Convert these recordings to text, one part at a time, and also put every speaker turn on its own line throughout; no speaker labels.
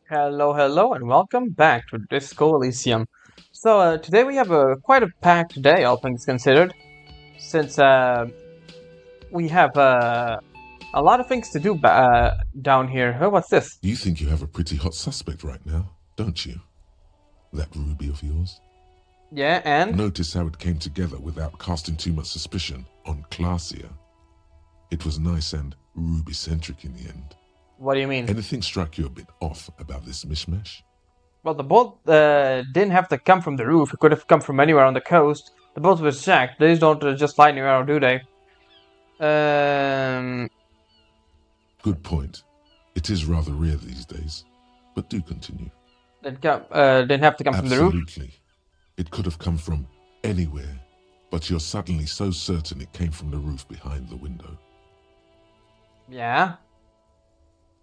Hello, hello, and welcome back to Disco Elysium. Today we have quite a packed day, all things considered, since we have a lot of things to do down here. Oh, what's this?
You think you have a pretty hot suspect right now, don't you? That ruby of yours?
Yeah, and
Notice how it came together without casting too much suspicion on Clasia. It was nice and ruby-centric in the end.
what do you mean?
Anything struck you a bit off about this mishmash?
Well, the bolt didn't have to come from the roof. It could have come from anywhere on the coast. The boat was jacked. These don't just lie near around, do they? Um,
Good point. It is rather rare these days, but do continue.
didn't have to come from the roof.
Absolutely. It could have come from anywhere, but you're suddenly so certain it came from the roof behind the window.
Yeah.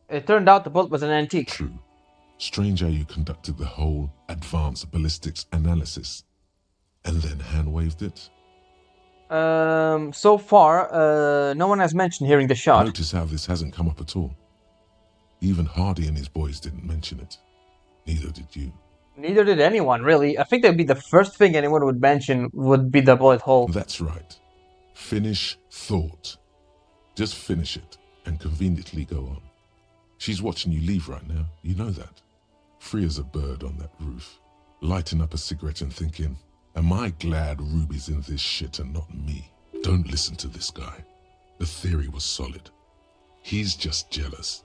It turned out the bolt was an antique.
True. Strange how you conducted the whole advanced ballistics analysis and then hand-waved it.
So far, no one has mentioned hearing the shot.
Notice how this hasn't come up at all. Even Hardy and his boys didn't mention it. Neither did you.
Neither did anyone, really. I think that'd be the first thing anyone would mention would be the bullet hole.
That's right. Finish thought. Just finish it and conveniently go on. She's watching you leave right now. You know that. Free as a bird on that roof, lighting up a cigarette and thinking, am I glad Ruby's in this shit and not me? Don't listen to this guy. The theory was solid. He's just jealous.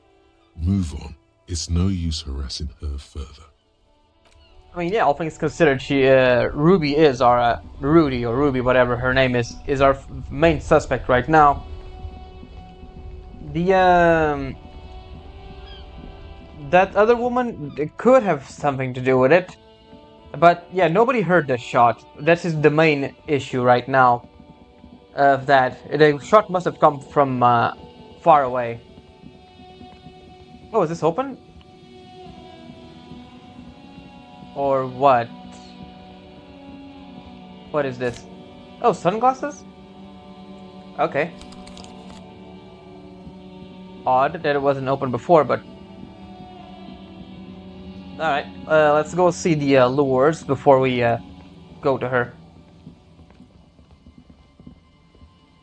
Move on. It's no use harassing her further.
I mean, yeah, all things considered, Ruby is our, Rudy or Ruby, whatever her name is our main suspect right now. That other woman could have something to do with it. But yeah, nobody heard the shot. That is the main issue right now. Of that, the shot must have come from far away. Oh, is this open? Or what? What is this? Oh, sunglasses? Okay. Odd that it wasn't open before, but alright, let's go see the lures before we go to her.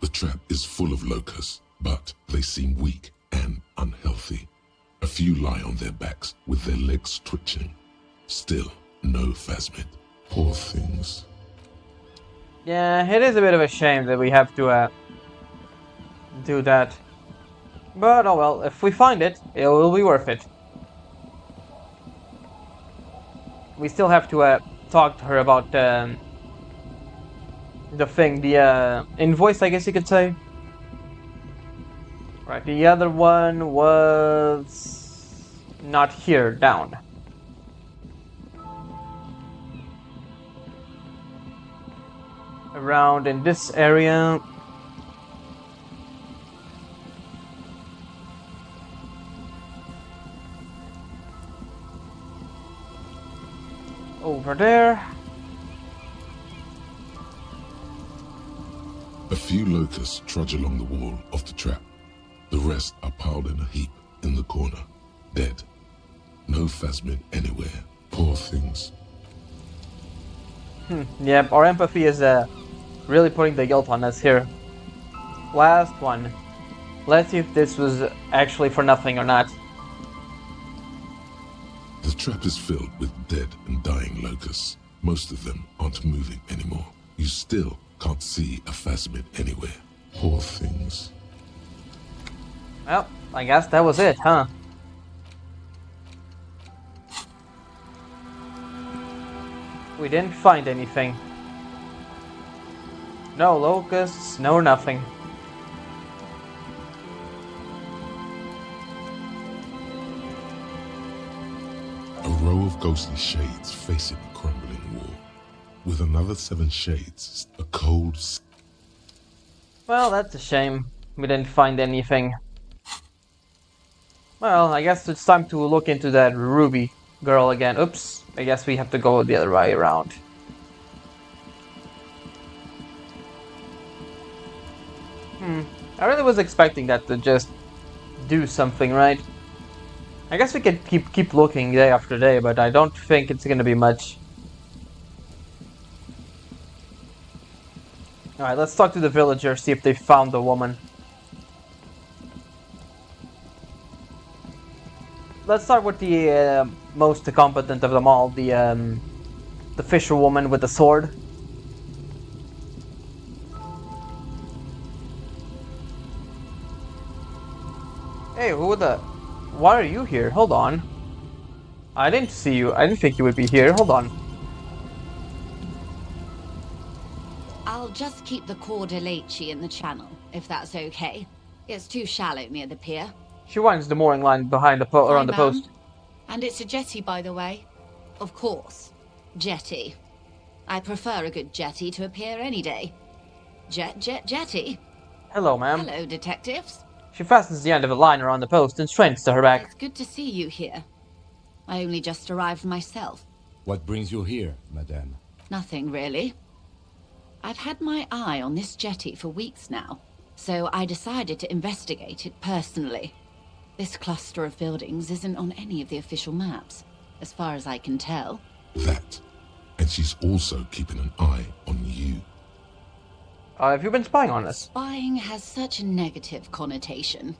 The trap is full of locusts, but they seem weak and unhealthy. A few lie on their backs with their legs twitching. Still, no phasmid. Poor things.
Yeah, it is a bit of a shame that we have to do that. But oh well, if we find it, it will be worth it. We still have to talk to her about the thing, the invoice, I guess you could say. Right, the other one was not here, down. Around in this area. Over there.
A few locusts trudge along the wall of the trap. The rest are piled in a heap in the corner, dead. No phasmid anywhere. Poor things.
Yep, our empathy is really putting the guilt on us here. Last one. Let's see if this was actually for nothing or not.
The trap is filled with dead and dying locusts. Most of them aren't moving anymore. You still can't see a phasmid anywhere. Poor things.
Well, I guess that was it, huh? We didn't find anything. No locusts, no nothing.
A row of ghostly shades facing a crumbling wall. With another 7 shades, a cold...
Well, that's a shame. We didn't find anything. Well, I guess it's time to look into that Ruby girl again. Oops, I guess we have to go the other way around. I really was expecting that to just do something, right? I guess we could keep looking day after day, but I don't think it's gonna be much. Alright, let's talk to the villagers, see if they found the woman. Let's start with the most competent of them all, the fisherwoman with the sword. Hey, why are you here? Hold on. I didn't see you. I didn't think you would be here. Hold on.
I'll just keep the Corda Lacey in the channel, if that's okay. It's too shallow near the pier.
She winds the mooring line behind the around the post.
And it's a jetty, by the way. Of course. Jetty. I prefer a good jetty to a pier any day. Jetty.
Hello, ma'am.
Hello, detectives.
She fastens the end of a line around the post and strains to her back.
It's good to see you here. I only just arrived myself.
What brings you here, madame?
Nothing, really. I've had my eye on this jetty for weeks now, so I decided to investigate it personally. This cluster of buildings isn't on any of the official maps, as far as I can tell.
That. And she's also keeping an eye on you.
Have you been spying on us?
Spying has such a negative connotation.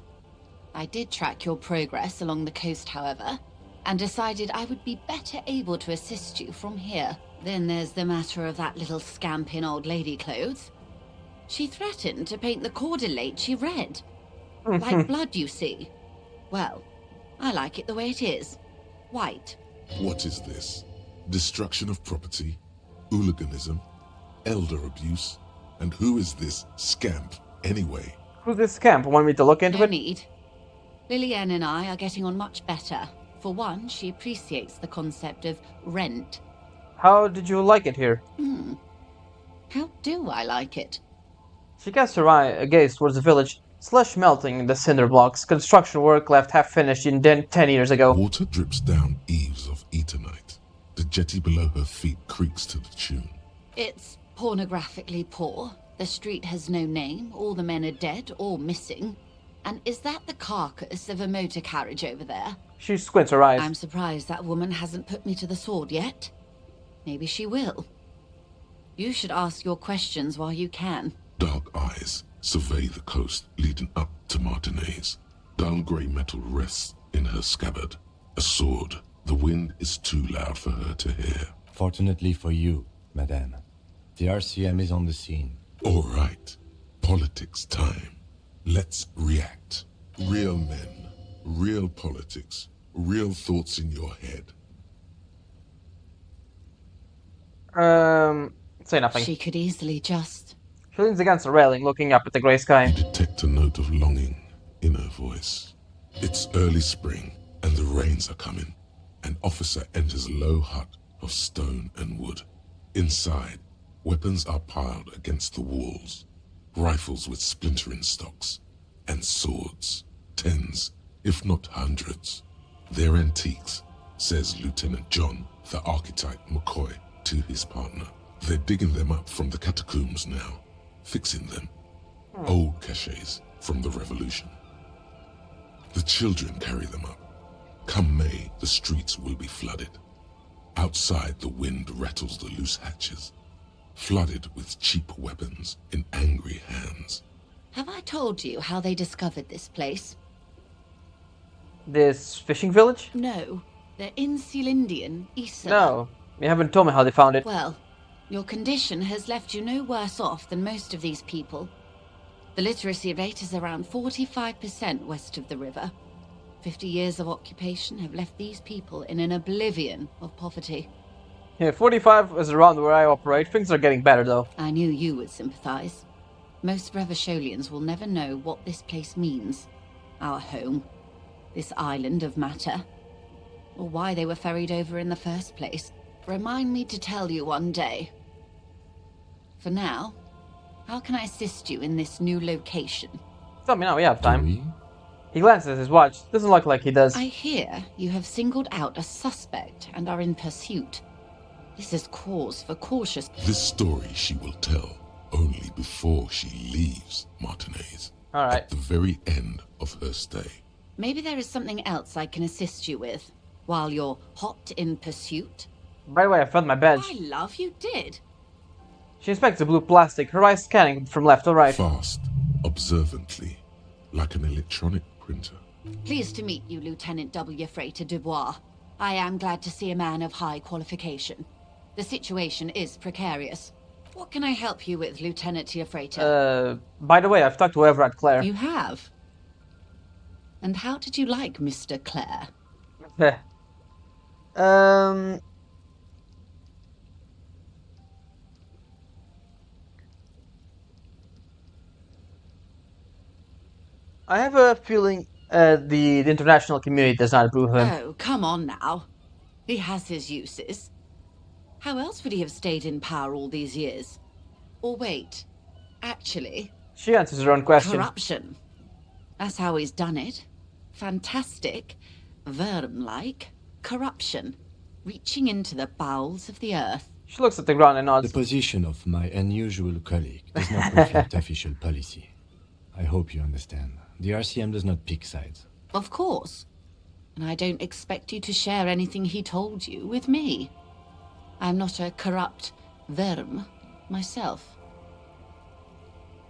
I did track your progress along the coast, however, and decided I would be better able to assist you from here. Then there's the matter of that little scamp in old lady clothes. She threatened to paint the Corda Lacey red. Like blood, you see. Well, I like it the way it is. White.
What is this? Destruction of property? Hooliganism? Elder abuse? And who is this scamp, anyway?
Who's this scamp? Want me to look into
No
it?
need. Lillian and I are getting on much better. For one, she appreciates the concept of rent.
How did you like it here?
How do I like it?
She casts her gaze towards the village, slush melting in the cinder blocks, construction work left half finished 10 years ago.
Water drips down eaves of Eternite. The jetty below her feet creaks to the tune.
It's pornographically poor. The street has no name, all the men are dead or missing. And is that the carcass of a motor carriage over there?
She squints her eyes.
I'm surprised that woman hasn't put me to the sword yet. Maybe she will. You should ask your questions while you can.
Dark eyes survey the coast leading up to Martinez. Dull grey metal rests in her scabbard. A sword. The wind is too loud for her to hear.
Fortunately for you, madame, the RCM is on the scene.
All right. Politics time. Let's react. Real men. Real politics. Real thoughts in your head.
Say nothing.
She could easily just...
She leans against the railing, looking up at the grey sky.
You detect a note of longing in her voice. It's early spring, and the rains are coming. An officer enters a low hut of stone and wood. Inside, weapons are piled against the walls. Rifles with splintering stocks. And swords. Tens, if not hundreds. They're antiques, says Lieutenant John, the archetype McCoy, to his partner. They're digging them up from the catacombs now. Fixing them. Old caches from the revolution. The children carry them up. Come May, the streets will be flooded. Outside, the wind rattles the loose hatches, flooded with cheap weapons in angry hands.
Have I told you how they discovered this place?
This fishing village?
No. They're in Celindian, Issa.
No. You haven't told me how they found it.
Well, your condition has left you no worse off than most of these people. The literacy rate is around 45% west of the river. 50 years of occupation have left these people in an oblivion of poverty.
Yeah, 45 is around where I operate. Things are getting better, though.
I knew you would sympathize. Most Revacholians will never know what this place means. Our home. This island of matter. Or why they were ferried over in the first place. Remind me to tell you one day. For now, how can I assist you in this new location?
Tell me now, we have
Do
time.
we?
He glances at his watch. Doesn't look like he does.
I hear you have singled out a suspect and are in pursuit. This is cause for cautious...
This story she will tell only before she leaves Martinez.
Alright.
At the very end of her stay.
Maybe there is something else I can assist you with while you're hot in pursuit.
By the way, I found my badge.
I love you did.
She inspects the blue plastic, her eyes scanning from left to right.
Fast, observantly, like an electronic printer.
Pleased to meet you, Lieutenant W. Freighter Dubois. I am glad to see a man of high qualification. The situation is precarious. What can I help you with, Lieutenant Freighter?
By the way, I've talked to Everett Claire.
You have? And how did you like Mr. Clare?
I have a feeling the international community does not approve of him.
Oh, come on now. He has his uses. How else would he have stayed in power all these years? Or wait, actually...
She answers her own question.
Corruption. That's how he's done it. Fantastic, Verm-like corruption, reaching into the bowels of the earth.
She looks at the ground and nods.
The position of my unusual colleague does not reflect official policy. I hope you understand. The RCM does not pick sides.
Of course. And I don't expect you to share anything he told you with me. I'm not a corrupt Verm myself.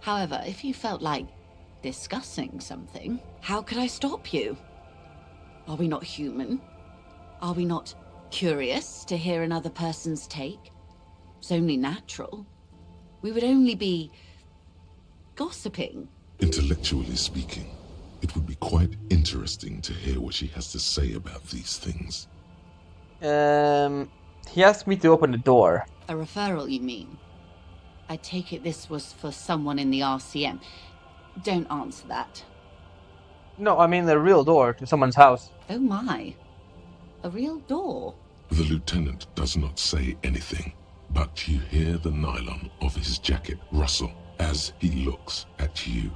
However, if you felt like discussing something, how could I stop you? Are we not human? Are we not curious to hear another person's take? It's only natural. We would only be gossiping.
Intellectually speaking, it would be quite interesting to hear what she has to say about these things.
He asked me to open the door.
A referral, you mean? I take it this was for someone in the RCM. Don't answer that.
No, I mean the real door to someone's house.
Oh my. A real door?
The lieutenant does not say anything, but you hear the nylon of his jacket rustle as he looks at you.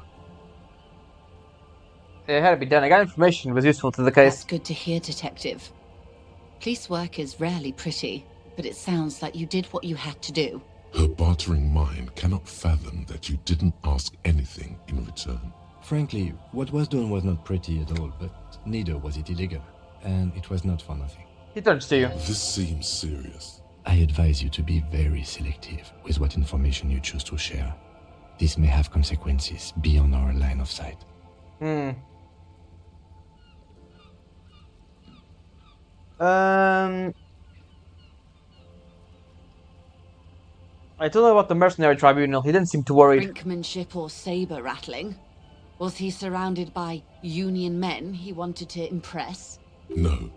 It had to be done. I got information that was useful to the case.
That's good to hear, Detective. Police work is rarely pretty, but it sounds like you did what you had to do.
Her bartering mind cannot fathom that you didn't ask anything in return.
Frankly, what was done was not pretty at all, but neither was it illegal. And it was not for nothing.
He turns to you.
This seems serious.
I advise you to be very selective with what information you choose to share. This may have consequences beyond our line of sight.
I told him about the mercenary tribunal. He didn't seem too worried.
Brinkmanship or saber rattling? Was he surrounded by union men he wanted to impress?
No,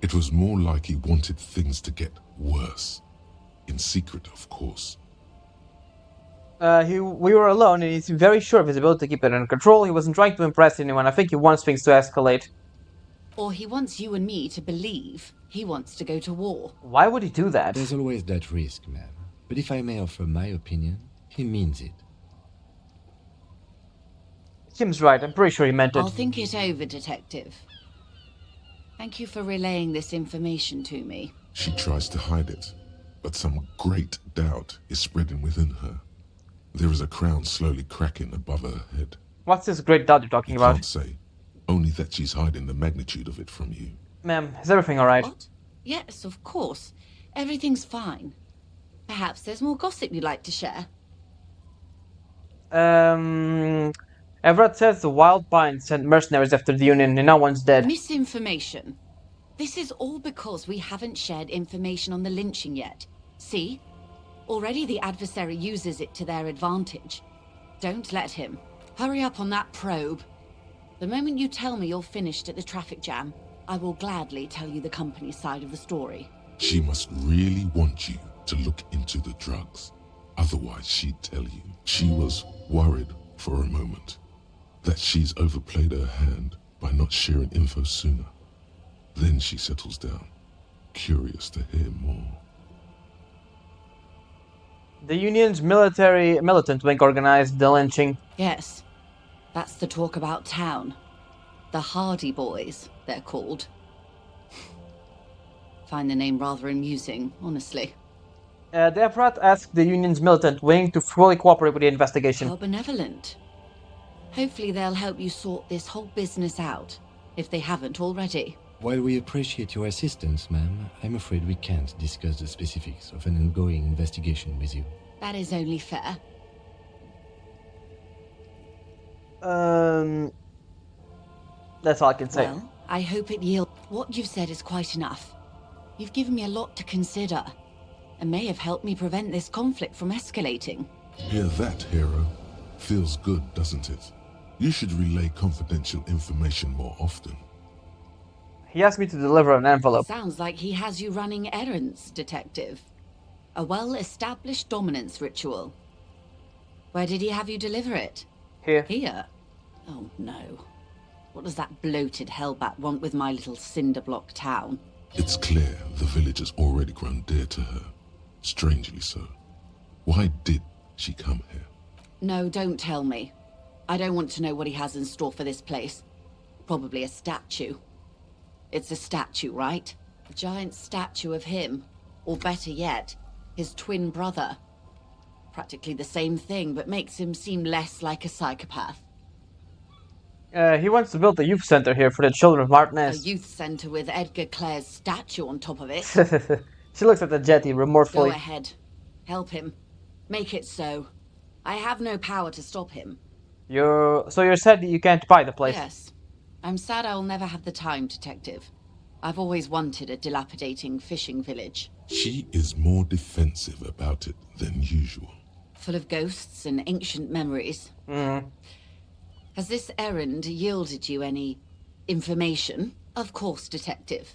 it was more like he wanted things to get worse. In secret, of course.
We were alone, and he seemed very sure of his ability to keep it under control. He wasn't trying to impress anyone. I think he wants things to escalate.
Or he wants you and me to believe he wants to go to war.
Why would he do that?
There's always that risk, ma'am. But if I may offer my opinion, he means it.
Kim's right. I'm pretty sure he meant it.
I'll think it over, Detective. Thank you for relaying this information to me.
She tries to hide it, but some great doubt is spreading within her. There is a crown slowly cracking above her head.
What's this great doubt you're talking about?
Can't say. Only that she's hiding the magnitude of it from you.
Ma'am, is everything alright?
What? Yes, of course. Everything's fine. Perhaps there's more gossip you'd like to share.
Everett says the Wild Pines sent mercenaries after the Union and now one's dead.
Misinformation. This is all because we haven't shared information on the lynching yet. See? Already the adversary uses it to their advantage. Don't let him. Hurry up on that probe. The moment you tell me you're finished at the traffic jam, I will gladly tell you the company's side of the story.
She must really want you to look into the drugs. Otherwise, she'd tell you. She was worried for a moment that she's overplayed her hand by not sharing info sooner. Then she settles down, curious to hear more.
The Union's militant wing organized the lynching.
Yes, that's the talk about town. The Hardy Boys, they're called. Find the name rather amusing, honestly.
The Everett asked the Union's militant wing to fully cooperate with the investigation.
How benevolent. Hopefully they'll help you sort this whole business out. if they haven't already.
While we appreciate your assistance, ma'am, I'm afraid we can't discuss the specifics of an ongoing investigation with you.
That is only fair.
That's all I can say.
Well, I hope it yields. What you've said is quite enough. You've given me a lot to consider, and may have helped me prevent this conflict from escalating.
Hear that, hero? Feels good, doesn't it? You should relay confidential information more often.
He asked me to deliver an envelope.
Sounds like he has you running errands, Detective. A well-established dominance ritual. Where did he have you deliver it?
Here.
Here? Oh no. What does that bloated hellbat want with my little cinderblock town?
It's clear the village has already grown dear to her. Strangely so. Why did she come here?
No, don't tell me. I don't want to know what he has in store for this place. Probably a statue. It's a statue, right? A giant statue of him. Or better yet, his twin brother. Practically the same thing, but makes him seem less like a psychopath.
He wants to build a youth center here for the children of
A
Martinez.
youth center with Edgar Clare's statue on top of it.
She looks at the jetty remorsefully.
Go ahead. Help him. Make it so. I have no power to stop him.
So you're sad that you can't buy the place?
Yes. I'm sad I'll never have the time, Detective. I've always wanted a dilapidating fishing village.
She is more defensive about it than usual.
Full of ghosts and ancient memories. Has this errand yielded you any information? Of course, Detective.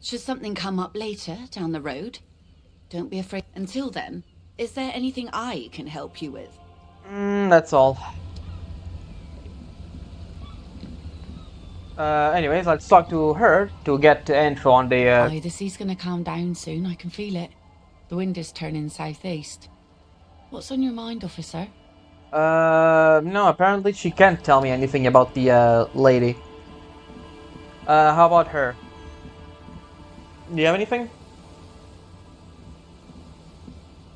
Should something come up later, down the road, don't be afraid. Until then, is there anything I can help you with?
That's all. Anyways, let's talk to her to get info on the...
The sea's gonna calm down soon, I can feel it. The wind is turning southeast. What's on your mind, officer?
No, apparently she can't tell me anything about the, lady. How about her? Do you have anything?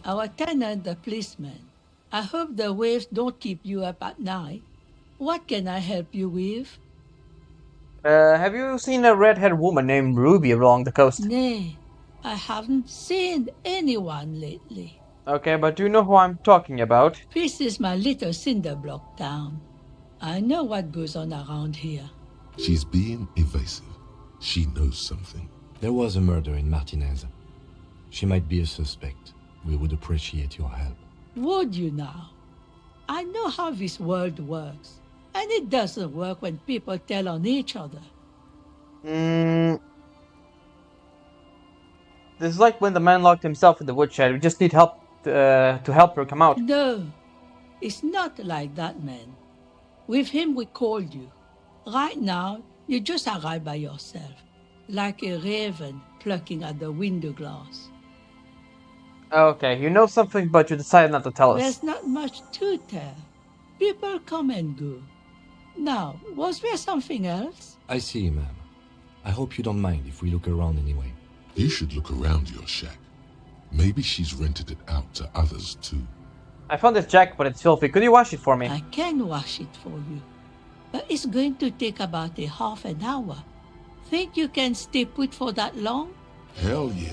Our tenant, the policeman. I hope the waves don't keep you up at night. What can I help you with?
Have you seen a red-haired woman named Ruby along the coast?
Nay, I haven't seen anyone lately.
Okay, but do you know who I'm talking about?
This is my little cinderblock town. I know what goes on around here.
She's being evasive. She knows something.
There was a murder in Martinez. She might be a suspect. We would appreciate your help.
Would you now? I know how this world works. And it doesn't work when people tell on each other.
This is like when the man locked himself in the woodshed. We just need help to help her come out.
No, it's not like that, man. With him, we called you. Right now, you just arrived by yourself, like a raven plucking at the window glass.
Okay, you know something, but you decided not to tell us.
There's not much to tell. People come and go. Now, was there something else?
I see, ma'am. I hope you don't mind if we look around anyway.
You should look around your shack. Maybe she's rented it out to others too.
I found this jacket, but it's filthy. Could you wash it for me?
I can wash it for you, but it's going to take about a half an hour. Think you can stay put for that long?
Hell yeah.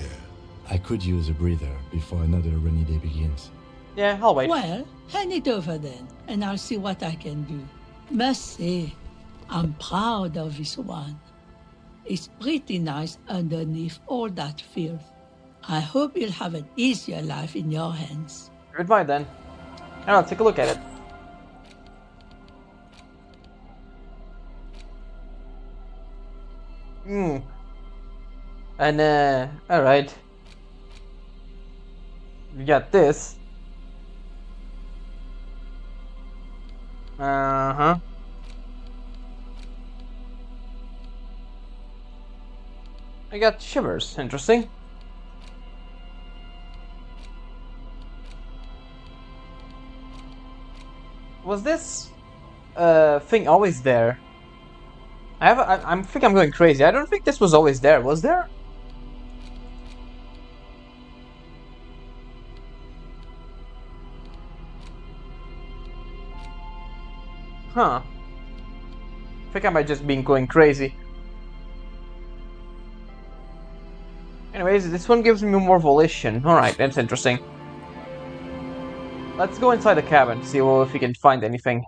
I could use a breather before another rainy day begins.
Yeah, I'll wait.
Well, hand it over then, and I'll see what I can do. Must say, I'm proud of this one. It's pretty nice underneath all that filth. I hope you'll have an easier life in your hands.
Goodbye then. I'll take a look at it. And alright. We got this. Uh-huh. I got shivers. Interesting. Was this thing always there? I think I'm going crazy. I don't think this was always there. Was there? Huh. I think I might just be going crazy. Anyways, this one gives me more volition. Alright, that's interesting. Let's go inside the cabin, see if we can find anything.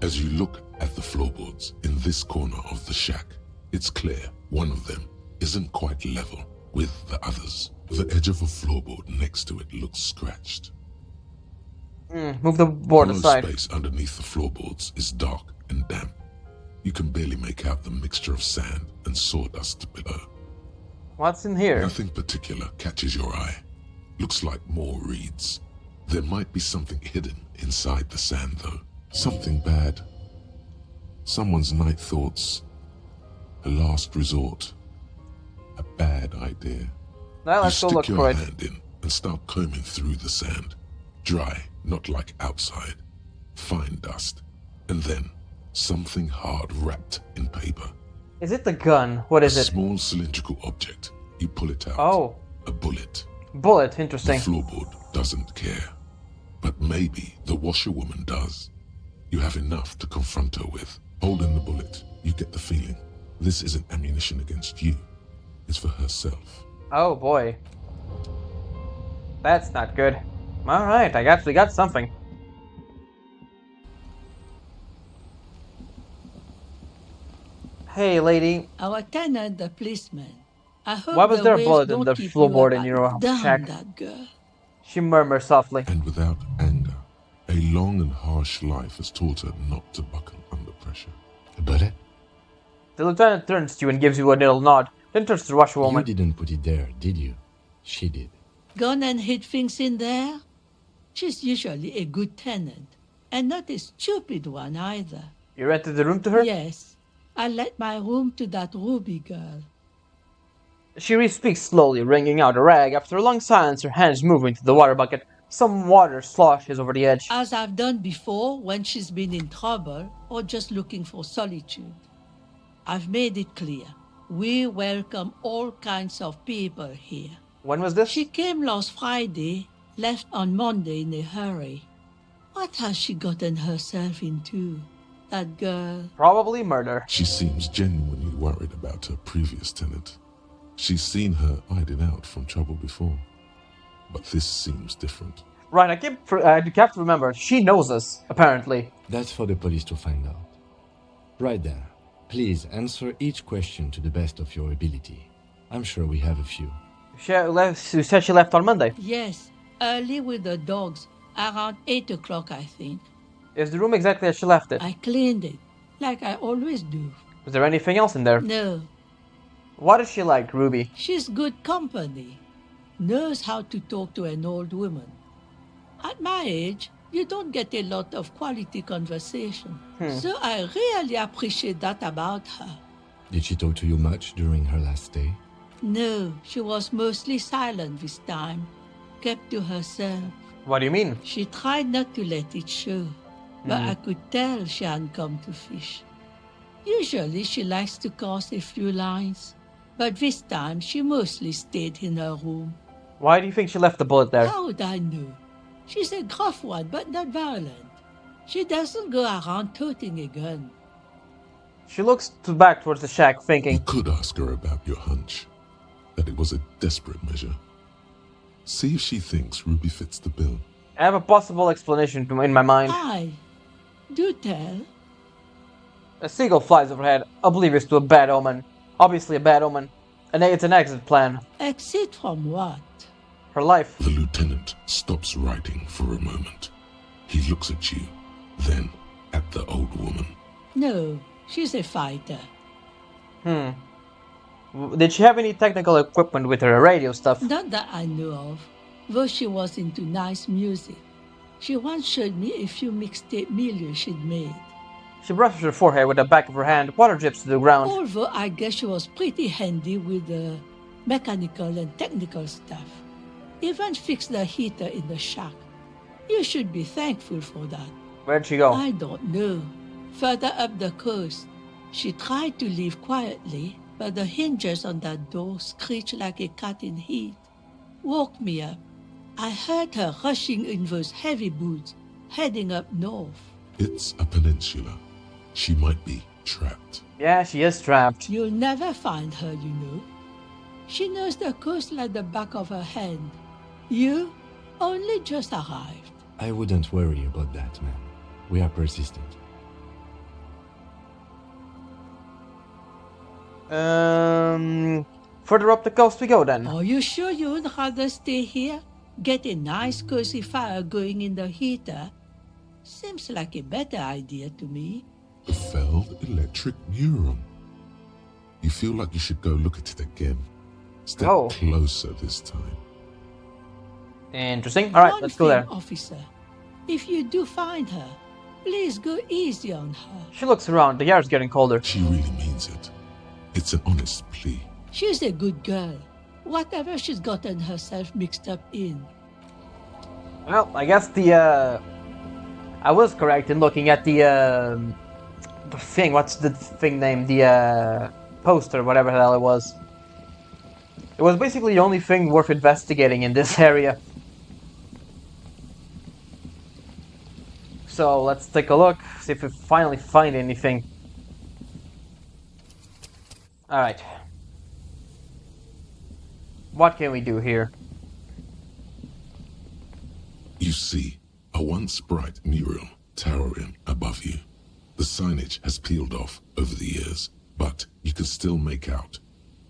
As you look at the floorboards in this corner of the shack, it's clear one of them isn't quite level with the others. The edge of a floorboard next to it looks scratched.
Move the board
Hollow
aside.
space underneath the floorboards is dark and damp. You can barely make out the mixture of sand and sawdust below.
What's in here?
Nothing particular catches your eye. Looks like more reeds. There might be something hidden inside the sand, though. Something bad. Someone's night thoughts. A last resort. A bad idea.
Now let's go
You
look
stick
for
your
it.
hand in and start combing through the sand. Dry, not like outside. Fine dust. And then something hard wrapped in paper.
Is it the gun? What is
A
it?
small cylindrical object. You pull it out.
Oh,
A bullet.
bullet.
The
Interesting.
floorboard doesn't care. But maybe the washerwoman does. You have enough to confront her with. Holding the bullet, you get the feeling this isn't ammunition against you. It's for herself.
Oh boy. That's not good. Alright, I actually got something. Hey, lady.
Our tenant, the policeman. I hope
Why was
the
there a
waves
bullet in
don't
the
keep
floorboard
you
in
up
your
and down,
shack?
that girl.
She murmured softly.
And without anger, a long and harsh life has taught her not to buckle under pressure.
A bullet?
The lieutenant turns to you and gives you a little nod, then turns to the
You
washerwoman.
didn't put it there, did you? She did.
Gone and hid things in there? She's usually a good tenant, and not a stupid one either.
You rented the room to her?
Yes, I let my room to that Ruby girl.
She re-speaks slowly, wringing out a rag. After a long silence, her hands move into the water bucket. Some water sloshes over the edge.
As I've done before when she's been in trouble or just looking for solitude. I've made it clear. We welcome all kinds of people here.
When was this?
She came last Friday, left on Monday in a hurry. What has she gotten herself into? That girl.
Probably murder.
She seems genuinely worried about her previous tenant. She's seen her hiding out from trouble before. But this seems different.
Right, I have to remember, she knows us, apparently.
That's for the police to find out. Right there. Please answer each question to the best of your ability. I'm sure we have a few.
She said she left on Monday.
Yes, early with the dogs, around 8 o'clock, I think.
Is the room exactly as she left it?
I cleaned it, like I always do.
Was there anything else in there?
No,
What is she like, Ruby?
she's good company. Knows how to talk to an old woman. At my age, you don't get a lot of quality conversation. So I really appreciate that about her.
Did she talk to you much during her last stay?
No, she was mostly silent this time, kept to herself.
What do you mean?
She tried not to let it show, but I could tell she hadn't come to fish. Usually she likes to cross a few lines, but this time she mostly stayed in her room.
Why do you think she left the bullet there?
How would I know? She's a gruff one, but not violent. She doesn't go around toting a gun.
She looks back towards the shack,
You
thinking,
could ask her about your hunch, that it was a desperate measure. See if she thinks Ruby fits the bill.
I have a possible explanation in my mind.
Aye, do tell.
A seagull flies overhead, oblivious to a bad omen. Obviously a bad omen. And it's an exit plan.
Exit from what?
Her life.
The lieutenant stops writing for a moment. He looks at you, then at the old woman.
No, she's a fighter.
Did she have any technical equipment with her radio stuff?
Not that I know of, though she was into nice music. She once showed me a few mixtape millions she'd made.
She brushes her forehead with the back of her hand. Water drips to the ground.
Although I guess she was pretty handy with the mechanical and technical stuff. Even fixed the heater in the shack. You should be thankful for that.
Where'd she go?
I don't know. Further up the coast. She tried to leave quietly, but the hinges on that door screeched like a cat in heat. Woke me up. I heard her rushing in those heavy boots, heading up north.
It's a peninsula. She might be trapped.
Yeah, she is trapped.
You'll never find her, you know. She knows the coast like the back of her hand. You only just arrived.
I wouldn't worry about that, man. We are persistent.
Further up the coast we go then.
Are you sure you would rather stay here? Get a nice cozy fire going in the heater? Seems like a better idea to me.
The Feld Electric Neuron. You feel like you should go look at it again. Step closer this time.
Interesting. Alright,
One
let's go there.
thing, officer. If you do find her, please go easy on her.
She looks around. The air is getting colder.
She really means it. It's an honest plea.
She's a good girl. Whatever she's gotten herself mixed up in.
Well, I guess I was correct in looking at the thing. What's the thing name? The poster, whatever the hell it was. It was basically the only thing worth investigating in this area. So let's take a look, see if we finally find anything. Alright. What can we do here?
You see a once bright mural towering above you. The signage has peeled off over the years, but you can still make out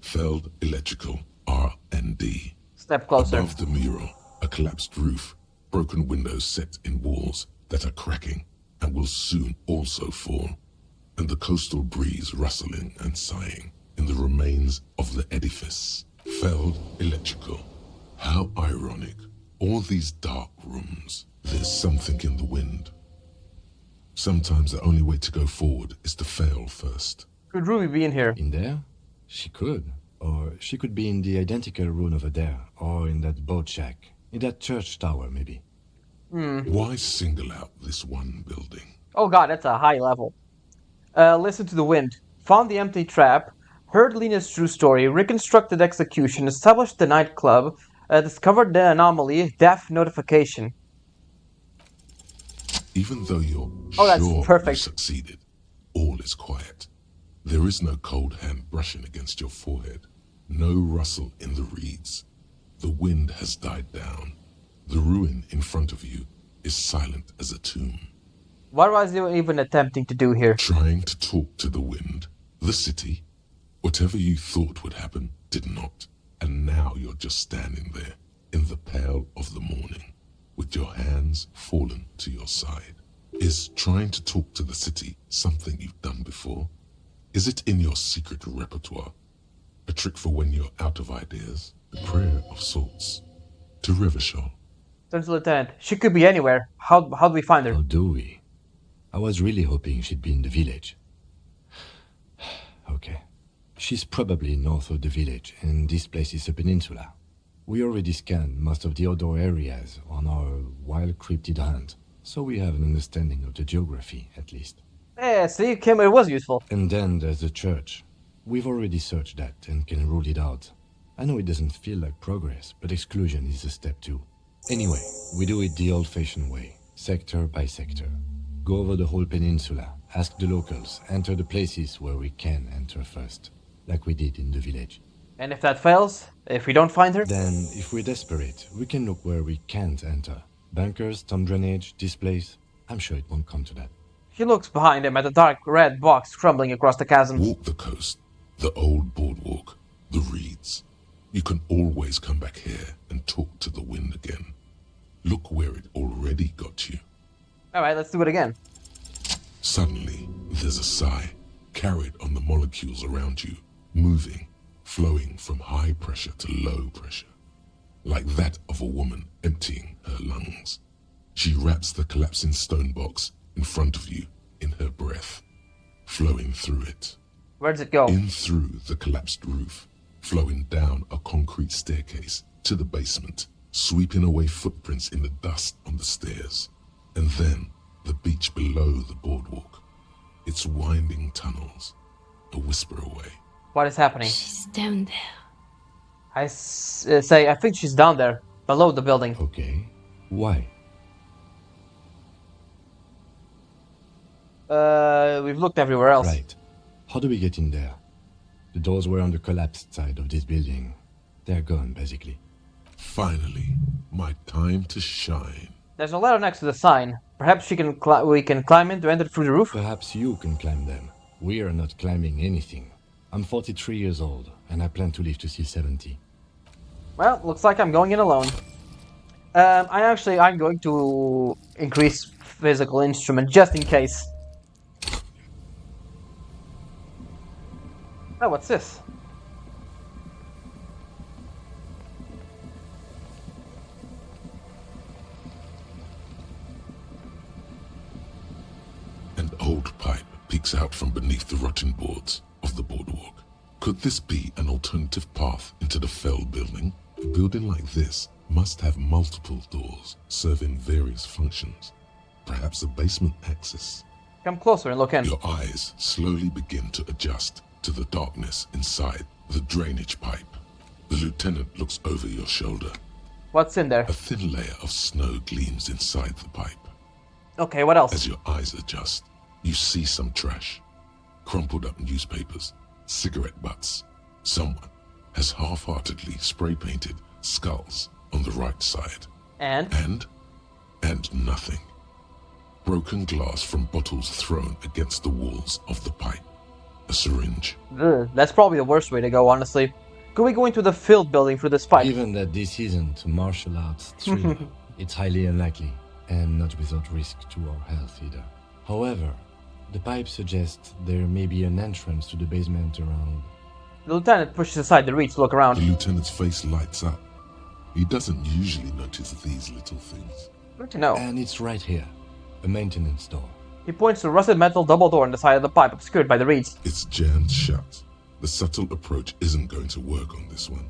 Feld Electrical R&D.
Step closer.
Above the mural, a collapsed roof, broken windows set in walls that are cracking and will soon also fall, and the coastal breeze rustling and sighing in the remains of the edifice. Feld Electrical. How ironic. All these dark rooms. There's something in the wind. Sometimes the only way to go forward is to fail first.
Could Ruby be in here?
In there? She could. Or she could be in the identical room over there, or in that boat shack. In that church tower, maybe.
Why single out this one building?
Oh god, that's a high level. Listen to the wind. Found the empty trap. Heard Lena's true story. Reconstructed execution. Established the nightclub. Discovered the anomaly. Death notification.
Even though you're
that's
sure
perfect.
you succeeded, all is quiet. There is no cold hand brushing against your forehead. No rustle in the reeds. The wind has died down. The ruin in front of you is silent as a tomb.
What was you even attempting to do here?
Trying to talk to the wind, the city. Whatever you thought would happen did not. And now you're just standing there in the pale of the morning with your hands fallen to your side. Is trying to talk to the city something you've done before? Is it in your secret repertoire? A trick for when you're out of ideas? A prayer of sorts. To Revachol.
Sergeant Lieutenant, she could be anywhere. How do we find her?
How do we? I was really hoping she'd be in the village. Okay. She's probably north of the village, and this place is a peninsula. We already scanned most of the outdoor areas on our wild cryptid hunt, so we have an understanding of the geography, at least.
Yeah, see, Kim, it was useful.
And then there's the church. We've already searched that and can rule it out. I know it doesn't feel like progress, but exclusion is a step too. Anyway, we do it the old-fashioned way, sector by sector. Go over the whole peninsula, ask the locals, enter the places where we can enter first, like we did in the village.
And if that fails, if we don't find her?
Then, if we're desperate, we can look where we can't enter. Bunkers, storm drainage, this place. I'm sure it won't come to that.
He looks behind him at a dark red box crumbling across the chasm.
Walk the coast, the old boardwalk, the reeds. You can always come back here and talk to the wind again. Look where it already got you.
Alright, let's do it again.
Suddenly, there's a sigh, carried on the molecules around you, moving, flowing from high pressure to low pressure, like that of a woman emptying her lungs. She wraps the collapsing stone box in front of you in her breath, flowing through it.
Where does it go?
In through the collapsed roof, flowing down a concrete staircase to the basement, sweeping away footprints in the dust on the stairs, and then the beach below the boardwalk, its winding tunnels, a whisper away.
What is happening?
She's down there.
I say, I think she's down there, below the building.
Okay. Why?
We've looked everywhere else.
Right. How do we get in there? The doors were on the collapsed side of this building. They're gone, basically.
Finally, my time to shine.
There's a ladder next to the sign. Perhaps we can climb in to enter through the roof?
Perhaps you can climb them. We are not climbing anything. I'm 43 years old, and I plan to live to see 70.
Well, looks like I'm going in alone. I'm going to increase physical instrument just in case. Oh, what's this?
An old pipe peeks out from beneath the rotten boards of the boardwalk. Could this be an alternative path into the fell building? A building like this must have multiple doors serving various functions. Perhaps a basement access.
Come closer and look in.
Your eyes slowly begin to adjust to the darkness inside the drainage pipe. The lieutenant looks over your shoulder.
What's in there?
A thin layer of snow gleams inside the pipe.
Okay, what else?
As your eyes adjust, you see some trash. Crumpled up newspapers, cigarette butts. Someone has half-heartedly spray-painted skulls on the right side.
And
nothing. Broken glass from bottles thrown against the walls of the pipe. A syringe.
Ugh, that's probably the worst way to go, honestly. Could we go into the field building through this pipe?
Given that this isn't a martial arts thriller, it's highly unlikely, and not without risk to our health either. However, the pipe suggests there may be an entrance to the basement around.
The lieutenant pushes aside the reeds to look around.
The lieutenant's face lights up. He doesn't usually notice these little things.
Good to know.
And it's right here, a maintenance door.
He points to a rusted metal double door on the side of the pipe, obscured by the reeds.
It's jammed shut. The subtle approach isn't going to work on this one.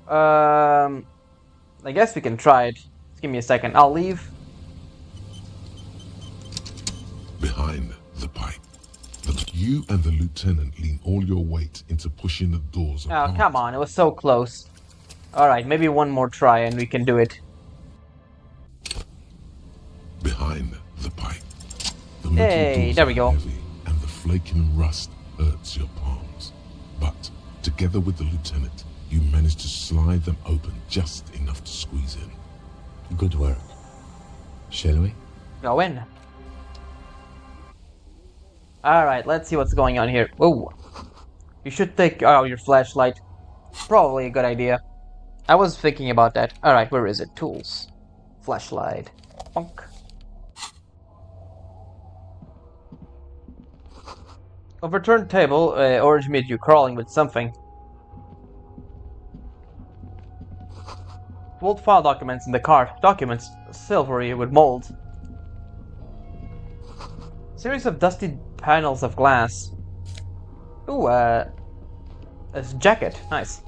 I guess we can try it. Just give me a second. I'll leave.
Behind the pipe, you and the lieutenant lean all your weight into pushing the doors
Oh,
apart.
come on. It was so close. Alright, maybe one more try and we can do it.
Behind the pipe, the metal
Hey,
doors
there we
are
go.
heavy, and the flaking rust hurts your palms. But together with the lieutenant, you manage to slide them open just enough to squeeze in.
Good work. Shall we?
Go in. Alright, let's see what's going on here. Whoa. You should take out your flashlight. Probably a good idea. I was thinking about that. Alright, where is it? Tools. Flashlight. Bonk. Overturned table, orange meat, you crawling with something. Old file documents in the cart. Documents silvery with mold. Series of dusty panels of glass. Ooh, a jacket. Nice.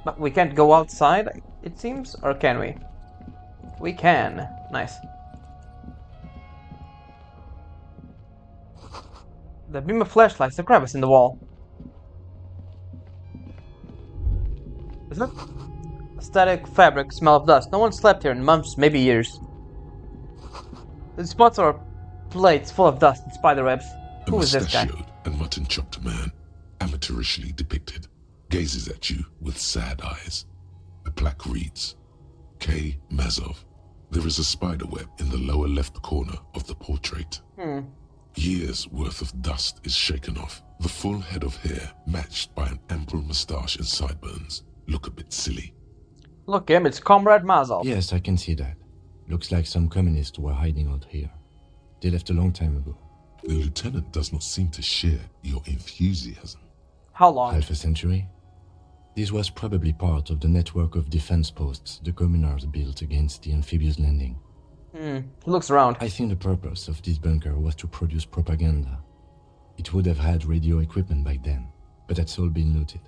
But we can't go outside, it seems? Or can we? We can. Nice. The beam of flashlights, the crevice in the wall. Is it? Static fabric, smell of dust. No one slept here in months, maybe years. The spots are plates full of dust and spider webs.
A
Who is this guy?
mustachioed and mutton-chopped man, amateurishly depicted, gazes at you with sad eyes. A plaque reads, K. Mazov. There is a spider web in the lower left corner of the portrait. Years' worth of dust is shaken off. The full head of hair, matched by an ample moustache and sideburns, look a bit silly.
Look him, it's Comrade Mazov.
Yes, I can see that. Looks like some communists were hiding out here. They left a long time ago.
The lieutenant does not seem to share your enthusiasm.
How long?
Half a century? This was probably part of the network of defense posts the communards built against the amphibious landing.
He looks around.
I think the purpose of this bunker was to produce propaganda. It would have had radio equipment back then, but that's all been looted.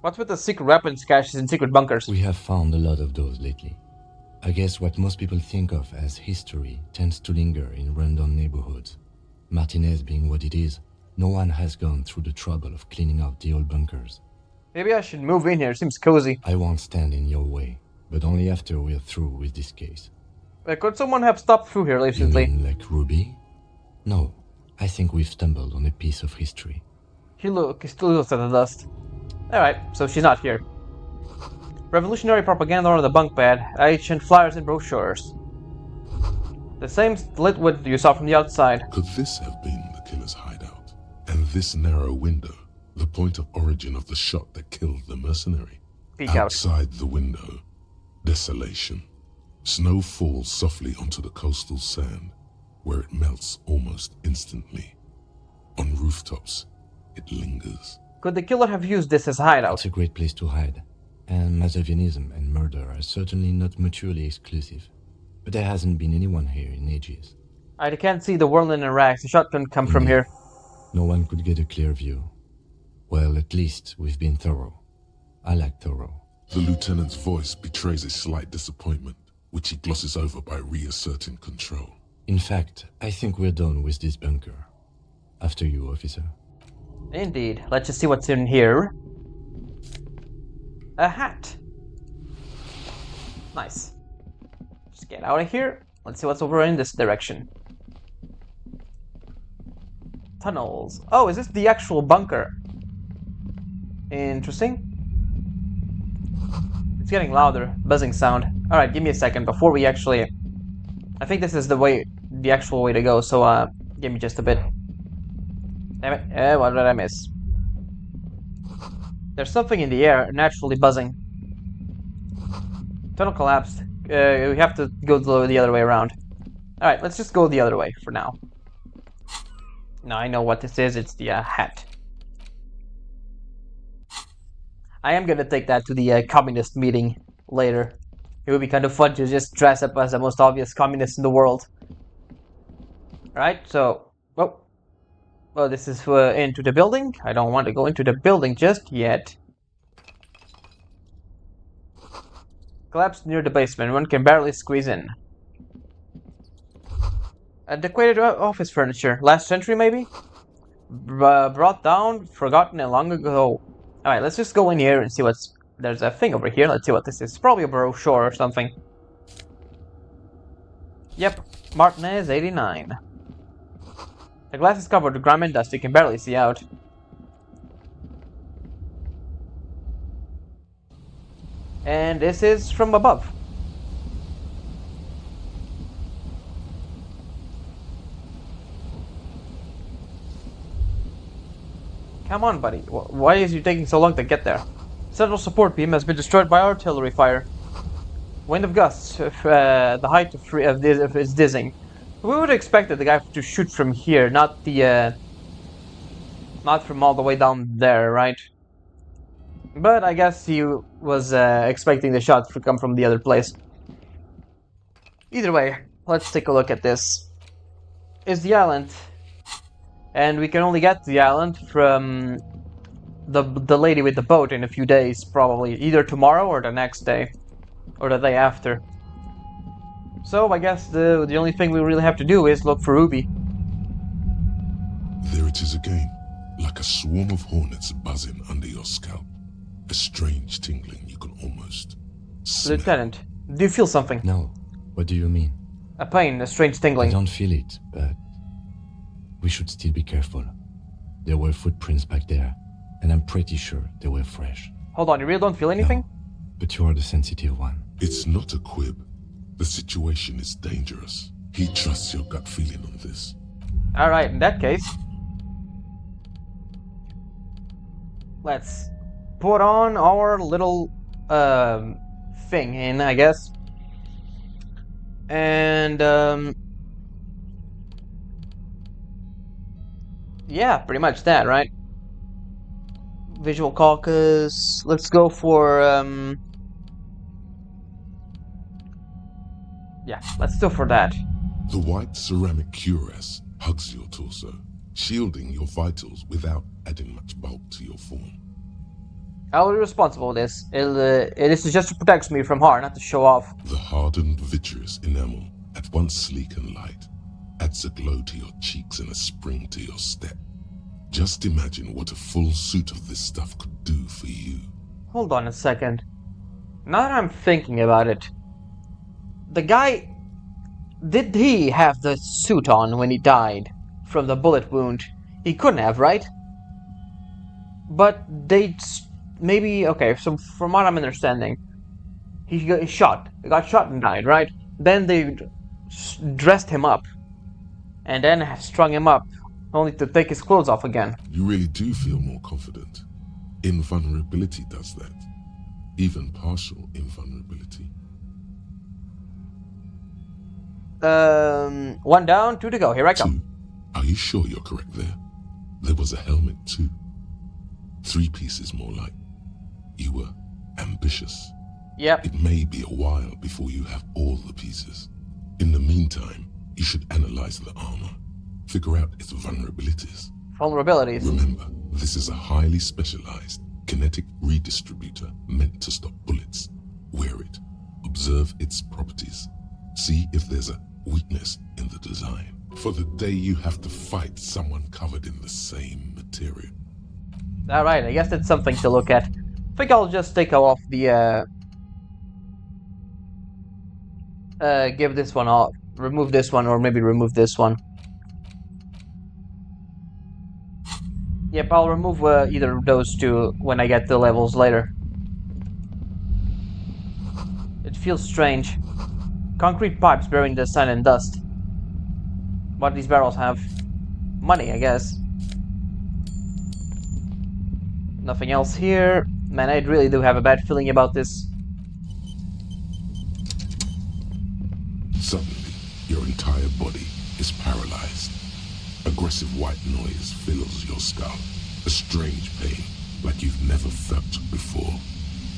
What's with the secret weapons caches in secret bunkers?
We have found a lot of those lately. I guess what most people think of as history tends to linger in rundown neighborhoods. Martinez being what it is, no one has gone through the trouble of cleaning out the old bunkers.
Maybe I should move in here, seems cozy.
I won't stand in your way, but only after we're through with this case.
Could someone have stopped through here
You
recently?
mean like Ruby? No, I think we've stumbled on a piece of history.
He still looks at the dust. Alright, so she's not here. Revolutionary propaganda on the bunk bed, ancient flyers and brochures. The same lit wood you saw from the outside.
Could this have been the killer's hideout? And this narrow window, the point of origin of the shot that killed the mercenary?
Peek out.
Outside the window, desolation. Snow falls softly onto the coastal sand, where it melts almost instantly. On rooftops, it lingers.
Could the killer have used this as a hideout?
It's a great place to hide, and Machiavellianism and murder are certainly not mutually exclusive. But there hasn't been anyone here in ages.
I can't see the whirling in rags. The shot couldn't come from here.
No one could get a clear view. Well, at least we've been thorough. I like thorough.
The lieutenant's voice betrays a slight disappointment, which he glosses over by reasserting control.
In fact, I think we're done with this bunker. After you, officer.
Indeed. Let's just see what's in here. A hat. Nice. Just get out of here. Let's see what's over in this direction. Tunnels. Oh, is this the actual bunker? Interesting. It's getting louder. Buzzing sound. Alright, give me a second before we actually... I think this is the actual way to go, so give me just a bit. Damn it. What did I miss? There's something in the air, naturally buzzing. Tunnel collapsed. We have to go the other way around. Alright, let's just go the other way for now. Now I know what this is. It's the hat. I am gonna take that to the communist meeting later. It would be kind of fun to just dress up as the most obvious communist in the world. Alright, so... Well, this is into the building. I don't want to go into the building just yet. Collapsed near the basement. One can barely squeeze in. Antiquated office furniture. Last century, maybe? Brought down, forgotten, and long ago. Alright, let's just go in here and see what's... There's a thing over here. Let's see what this is. Probably a brochure or something. Yep. Martinez 89. The glass is covered with grime and dust. You can barely see out. And this is from above. Come on, buddy. Why is you taking so long to get there? Central support beam has been destroyed by artillery fire. Wind of gusts. The height of is dizzying. We would have expected the guy to shoot from here, not from all the way down there, right? But I guess he was expecting the shot to come from the other place. Either way, let's take a look at this. Is the island, and we can only get to the island from the lady with the boat in a few days, probably either tomorrow or the next day, or the day after. So I guess the only thing we really have to do is look for Ruby.
There it is again, like a swarm of hornets buzzing under your scalp. A strange tingling you can almost smell.
Lieutenant, do you feel something?
No. What do you mean?
A pain, a strange
I
tingling.
don't feel it, but we should still be careful. There were footprints back there, and I'm pretty sure they were fresh.
Hold on, you really don't feel anything?
No, but you are the sensitive one.
It's not a quib. The situation is dangerous. He trusts your gut feeling on this.
Alright, in that case, let's put on our little thing in, I guess. And yeah, pretty much that, right? Visual caucus. Let's go for yeah, let's go for that.
The white ceramic cuirass hugs your torso, shielding your vitals without adding much bulk to your form.
I will be responsible for this. This is just to protect me from harm, not to show off.
The hardened vitreous enamel, at once sleek and light, adds a glow to your cheeks and a spring to your step. Just imagine what a full suit of this stuff could do for you.
Hold on a second. Now that I'm thinking about it, the guy Did he have the suit on when he died from the bullet wound? He couldn't have, right? But they maybe okay. So from what I'm understanding, he got shot. He got shot and died, right? Then they dressed him up and then strung him up, only to take his clothes off again.
You really do feel more confident. Invulnerability does that. Even partial invulnerability.
One down, two to go. Here I come.
2. Are you sure you're correct there? There was a helmet too. 3 pieces more like. You were ambitious.
Yep.
It may be a while before you have all the pieces. In the meantime, you should analyze the armor. Figure out its vulnerabilities.
Vulnerabilities.
Remember, this is a highly specialized kinetic redistributor meant to stop bullets. Wear it. Observe its properties. See if there's a weakness in the design. For the day you have to fight someone covered in the same material.
Alright, I guess that's something to look at. I think I'll just take off the, give this one off. Remove this one, or maybe remove this one. Yep, I'll remove either of those two when I get the levels later. It feels strange. Concrete pipes bearing the sun and dust. What do these barrels have? Money, I guess. Nothing else here. Man, I really do have a bad feeling about this.
Suddenly, your entire body is paralyzed. Aggressive white noise fills your skull. A strange pain, like you've never felt before.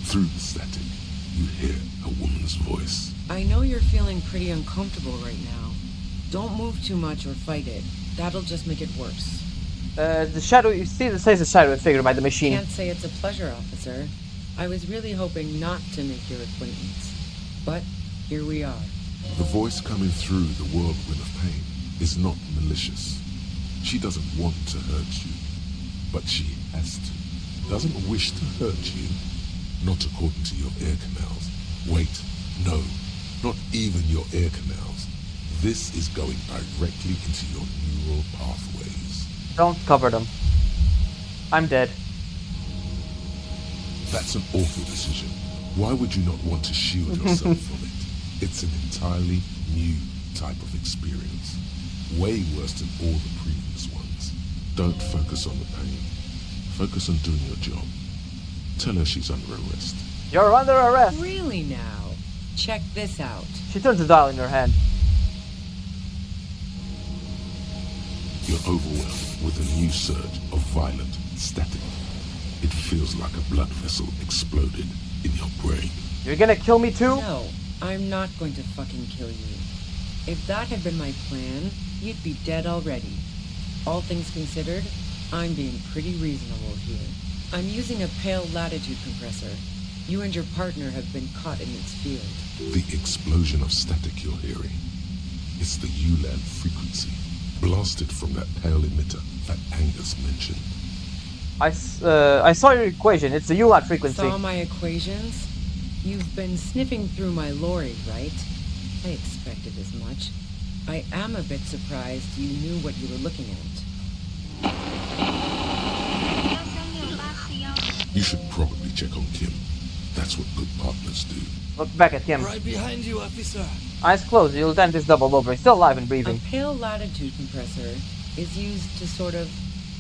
Through the static, you hear a woman's voice.
I know you're feeling pretty uncomfortable right now. Don't move too much or fight it. That'll just make it worse.
The shadow, you see, it says the shadow figure by the machine.
Can't say it's a pleasure, officer. I was really hoping not to make your acquaintance. But here we are.
The voice coming through the whirlwind of pain is not malicious. She doesn't want to hurt you, but she has to. Doesn't wish to hurt you, not according to your ear canals. Wait, no, not even your ear canals. This is going directly into your neural pathways.
Don't cover them. I'm dead.
That's an awful decision. Why would you not want to shield yourself from it? It's an entirely new type of experience. Way worse than all the previous ones. Don't focus on the pain. Focus on doing your job. Tell her she's under arrest.
You're under arrest!
Really now? Check this out.
She turns the dial in her hand.
You're overwhelmed with a new surge of violent static. It feels like a blood vessel exploded in your brain.
You're gonna kill me too?
No, I'm not going to fucking kill you. If that had been my plan, you'd be dead already. All things considered, I'm being pretty reasonable here. I'm using a pale latitude compressor. You and your partner have been caught in its field.
The explosion of static you're hearing. It's the ULAN frequency, blasted from that pale emitter that Angus mentioned.
I saw your equation. It's the ULAT frequency.
Saw my equations? You've been sniffing through my lorry, right? I expected as much. I am a bit surprised you knew what you were looking at.
You should probably check on Kim. That's what good partners do.
Look back at him.
Right behind you, officer.
Eyes closed. The lieutenant is doubled over. He's still alive and
A
breathing.
pale latitude compressor is used to sort of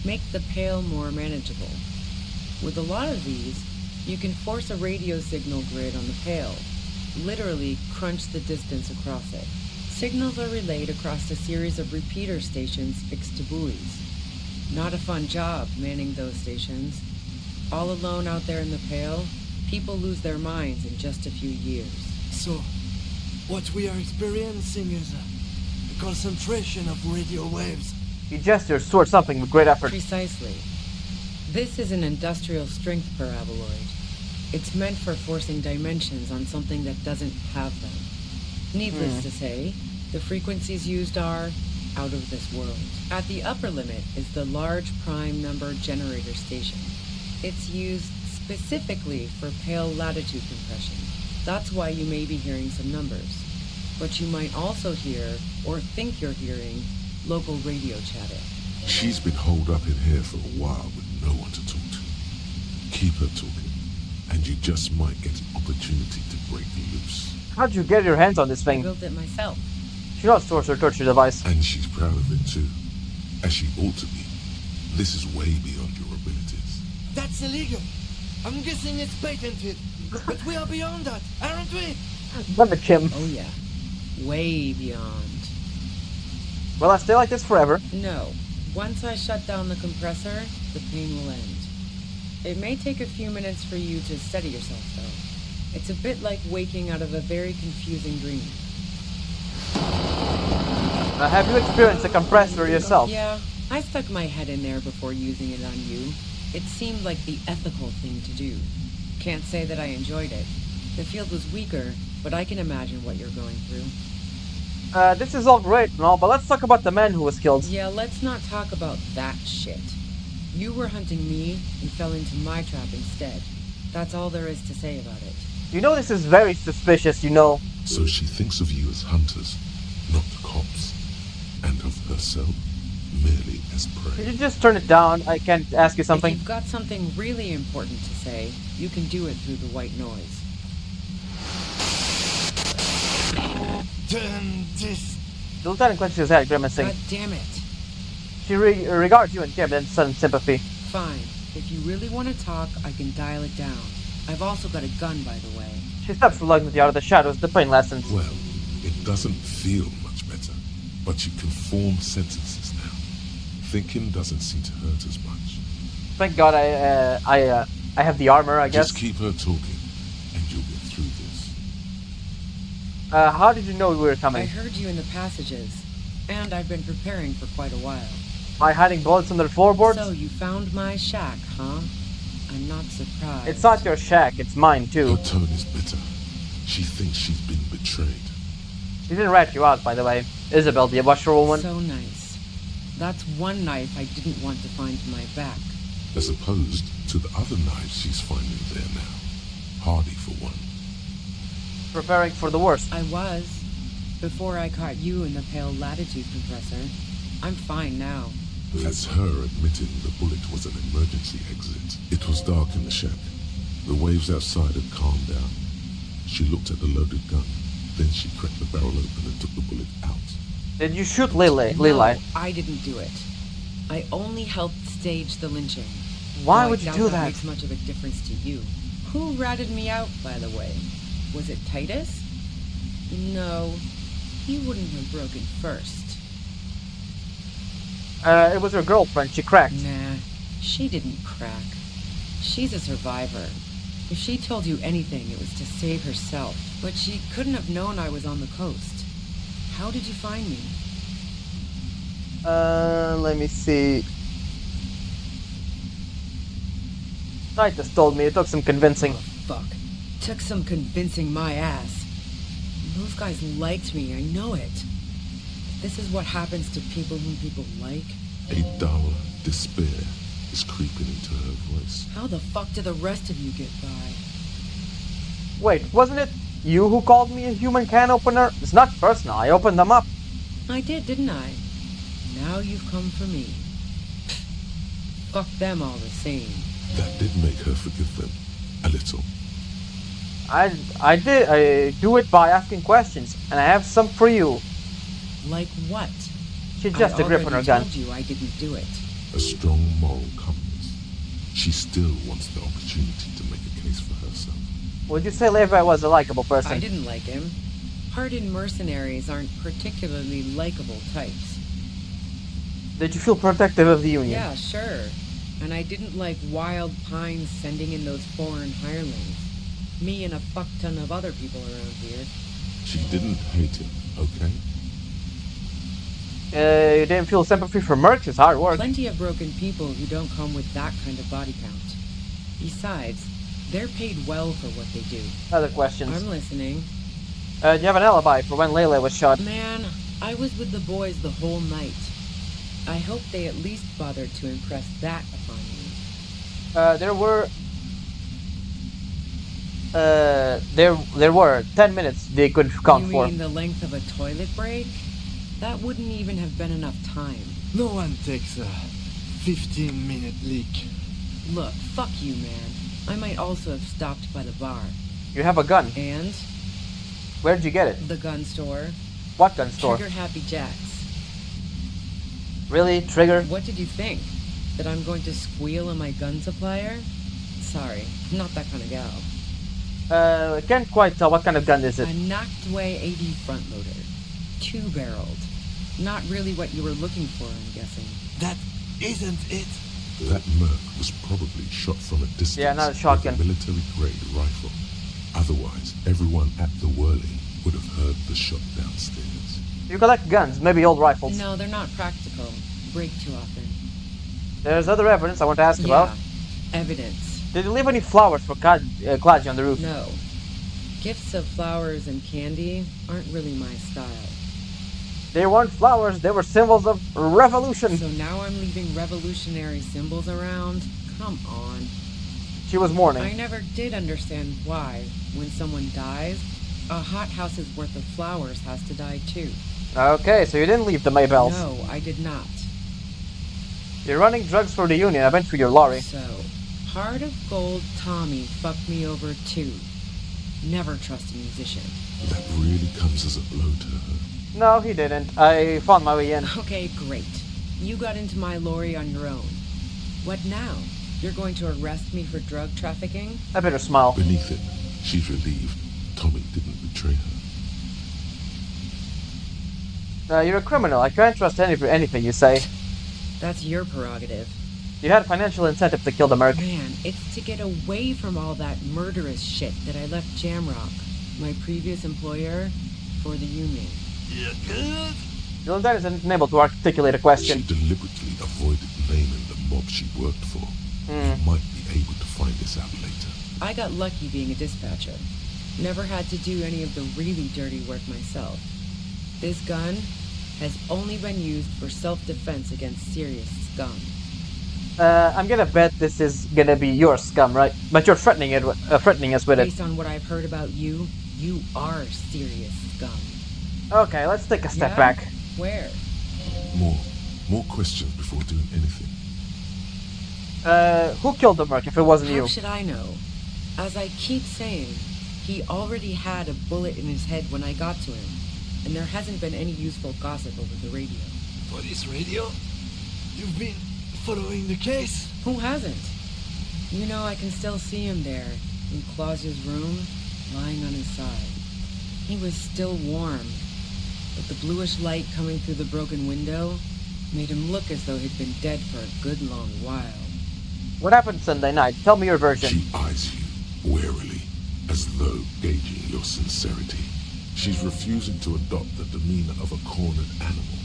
make the pale more manageable. With a lot of these, you can force a radio signal grid on the pale, literally crunch the distance across it. Signals are relayed across a series of repeater stations fixed to buoys. Not a fun job manning those stations. All alone out there in the pale, people lose their minds in just a few years.
So, what we are experiencing is a concentration of radio waves.
He gestures towards something with great effort.
Precisely. This is an industrial strength paraboloid. It's meant for forcing dimensions on something that doesn't have them. Needless to say, the frequencies used are out of this world. At the upper limit is the large prime number generator station. It's used specifically for pale latitude compression. That's why you may be hearing some numbers. but you might also hear, or think you're hearing, local radio chatter.
She's been holed up in here for a while with no one to talk to. Keep her talking, and you just might get an opportunity to break loose.
How'd you get your hands on this
I
thing?
built it myself.
She knows torture device.
And she's proud of it too, as she ought to be. This is way beyond your abilities.
That's illegal. I'm guessing it's patented. But we are beyond that, aren't we?
Damn it, Kim.
Oh yeah. Way beyond.
Will I stay like this forever?
No. Once I shut down the compressor, the pain will end. It may take a few minutes for you to steady yourself, though. It's a bit like waking out of a very confusing dream.
Have you experienced a compressor yourself?
Yeah, I stuck my head in there before using it on you. It seemed like the ethical thing to do. Can't say that I enjoyed it. The field was weaker, but I can imagine what you're going through.
This is all great and all, but let's talk about the man who was killed.
Yeah, let's not talk about that shit. You were hunting me and fell into my trap instead. That's all there is to say about it.
You know this is very suspicious, you know.
So she thinks of you as hunters, not the cops, and of herself merely as
Could
prey.
you just turn it down? I can't ask you something.
If you've got something really important to say, you can do it through the white noise.
Turn this.
The lieutenant clenches his head, grimacing.
God damn it.
She regards you in Kim and sudden sympathy.
Fine. If you really want to talk, I can dial it down. I've also got a gun, by the way.
She steps reluctantly out of the shadows, the pain lessens.
Well, it doesn't feel much better, but you can form sentences now. Thinking doesn't seem to hurt as much.
Thank God I have the armor, I guess.
Just keep her talking, and you'll get through this.
How did you know we were
I
coming?
heard you in the passages, and I've been preparing for quite a while.
By hiding bullets under the floorboards?
So you found my shack, huh? I'm not surprised.
It's not your shack, it's mine too.
Her tone is bitter. She thinks she's been betrayed.
She didn't rat you out, by the way. Isabel, the washerwoman.
So nice. That's one knife I didn't want to find in my back.
As opposed to the other knives she's finding there now. Hardy for one.
Preparing for the worst.
I was. Before I caught you in the pale latitude compressor. I'm fine now.
That's her admitting the bullet was an emergency exit. It was dark in the shack. The waves outside had calmed down. She looked at the loaded gun. Then she cracked the barrel open and took the bullet out.
Did you shoot Lily?
No, I didn't do it. I only helped stage the lynching.
Why
Though
would
I
you
doubt
do
that
that?
makes much of a difference to you. Who ratted me out, by the way? Was it Titus? No, he wouldn't have broken first.
It was her girlfriend, she cracked.
Nah, she didn't crack. She's a survivor. If she told you anything, it was to save herself. But she couldn't have known I was on the coast. How did you find me?
Let me see. Titus told me it took some convincing.
Oh, fuck. Took some convincing my ass. Those guys liked me, I know it. This is what happens to people whom people like.
A dull despair is creeping into her voice.
How the fuck do the rest of you get by?
Wait, wasn't it you who called me a human can opener? It's not personal, I opened them up.
I did, didn't I? Now you've come for me. Fuck them all the same.
That did make her forgive them. A little.
I do it by asking questions, and I have some for you.
Like what?
She just a grip on her
I
gun.
told you I didn't do it.
A strong moral compass. She still wants the opportunity to make a case for herself.
Would you say Levi was a likable person?
I didn't like him. Hardened mercenaries aren't particularly likable types.
Did you feel protective of the Union?
Yeah, sure. And I didn't like Wild Pines sending in those foreign hirelings. Me and a fuck ton of other people around here.
She didn't hate him, okay?
You didn't feel sympathy for Mercs? It's hard work.
Plenty of broken people who don't come with that kind of body count. Besides, they're paid well for what they do.
Other questions.
I'm listening.
Do you have an alibi for when Lele was shot?
Man, I was with the boys the whole night. I hope they at least bothered to impress that upon you.
There were... There were 10 minutes they could count
You
for.
mean the length of a toilet break? That wouldn't even have been enough time.
No one takes a 15-minute leak.
Look, fuck you, man. I might also have stopped by the bar.
You have a gun.
And
Where did you get it?
the gun store.
What gun store?
Trigger Happy Jacks.
Really? Trigger?
What did you think? That I'm going to squeal on my gun supplier? Sorry, I'm not that kind of gal.
I can't quite tell what kind of gun is it.
A knocked away 80 front loader. 2-barreled. Not really what you were looking for, I'm guessing.
That isn't it.
That Merc was probably shot from a distance
Yeah, not a shotgun.
with a military-grade rifle. Otherwise, everyone at the whirling would have heard the shot downstairs.
You collect guns, maybe old rifles.
No, they're not practical. Break too often.
There's other evidence I want to ask about.
Evidence.
Did you leave any flowers for Klaji on the roof?
No. Gifts of flowers and candy aren't really my style.
They weren't flowers, they were symbols of revolution.
So now I'm leaving revolutionary symbols around? Come on.
She was mourning.
I never did understand why, when someone dies, a hothouse's worth of flowers has to die too.
Okay, so you didn't leave the Maybells.
No, I did not.
You're running drugs for the union, I went through your lorry.
So, Heart of Gold Tommy fucked me over too. Never trust a musician.
That really comes as a blow to her.
No, he didn't. I found my way in.
Okay, great. You got into my lorry on your own. What now? You're going to arrest me for drug trafficking?
I better smile.
Beneath it, she's relieved Tommy didn't betray her.
You're a criminal. I can't trust anything you say.
That's your prerogative.
You had financial incentive to kill the Merc.
Man, it's to get away from all that murderous shit that I left Jamrock, my previous employer, for the union.
You good?
The lieutenant isn't able to articulate a question.
She deliberately avoided naming the mob she worked for. We might be able to find this out later.
I got lucky being a dispatcher. Never had to do any of the really dirty work myself. This gun has only been used for self-defense against serious scum.
I'm gonna bet this is gonna be your scum, right? But you're threatening us with it.
Based on what I've heard about you, you are serious scum.
Okay, let's take a step
Yeah?
back.
Where?
More questions before doing anything.
Who killed the Merc if it wasn't
How
you?
should I know? As I keep saying, he already had a bullet in his head when I got to him, and there hasn't been any useful gossip over the radio.
Police radio? You've been following the case?
Who hasn't? You know, I can still see him there, in Claus's room, lying on his side. He was still warm, but the bluish light coming through the broken window made him look as though he'd been dead for a good long while.
What happened Sunday night? Tell me your version.
She eyes you warily, as though gauging your sincerity. She's refusing to adopt the demeanor of a cornered animal,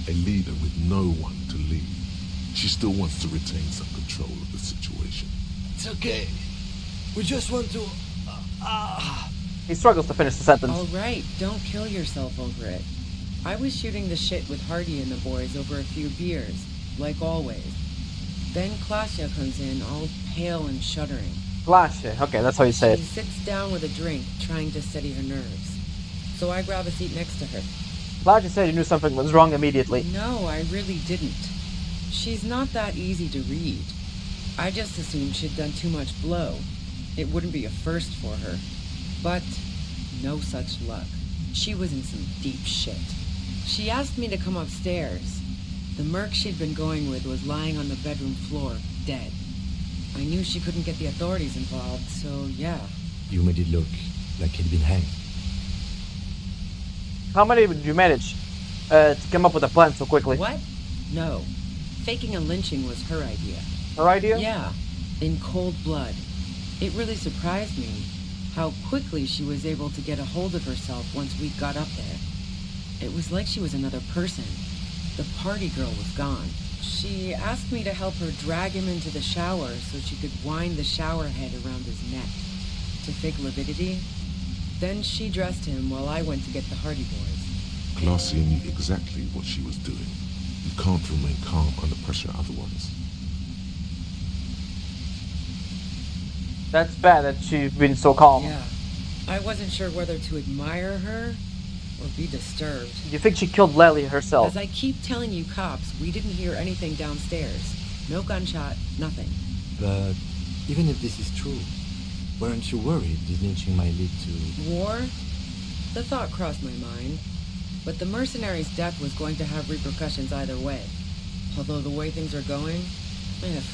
a leader with no one to lead. She still wants to retain some control of the situation.
It's okay. We just want to...
He struggles to finish the sentence.
All right, don't kill yourself over it. I was shooting the shit with Hardy and the boys over a few beers, like always. Then Klasha comes in, all pale and shuddering.
Flash. Okay, that's how you say
She
it.
sits down with a drink, trying to steady her nerves. So I grab a seat next to her.
Flash said you knew something was wrong immediately.
No, I really didn't. She's not that easy to read. I just assumed she'd done too much blow. It wouldn't be a first for her. But no such luck. She was in some deep shit. She asked me to come upstairs. The Merc she'd been going with was lying on the bedroom floor, dead. I knew she couldn't get the authorities involved, so yeah.
You made it look like he'd been hanged.
How many did you manage to come up with a plan so quickly?
What? No. Faking a lynching was her idea.
Her idea?
Yeah, in cold blood. It really surprised me how quickly she was able to get a hold of herself once we got up there. It was like she was another person. The party girl was gone. She asked me to help her drag him into the shower so she could wind the shower head around his neck to fake lividity. Then she dressed him while I went to get the Hardy boys.
Glacia knew exactly what she was doing. You can't remain calm under pressure otherwise.
That's bad that she's been so calm.
Yeah. I wasn't sure whether to admire her or be disturbed.
You think she killed Lely herself?
As I keep telling you cops, we didn't hear anything downstairs. No gunshot, nothing.
But even if this is true, weren't you worried this lynching might lead to...
War? The thought crossed my mind. But the mercenary's death was going to have repercussions either way. Although the way things are going,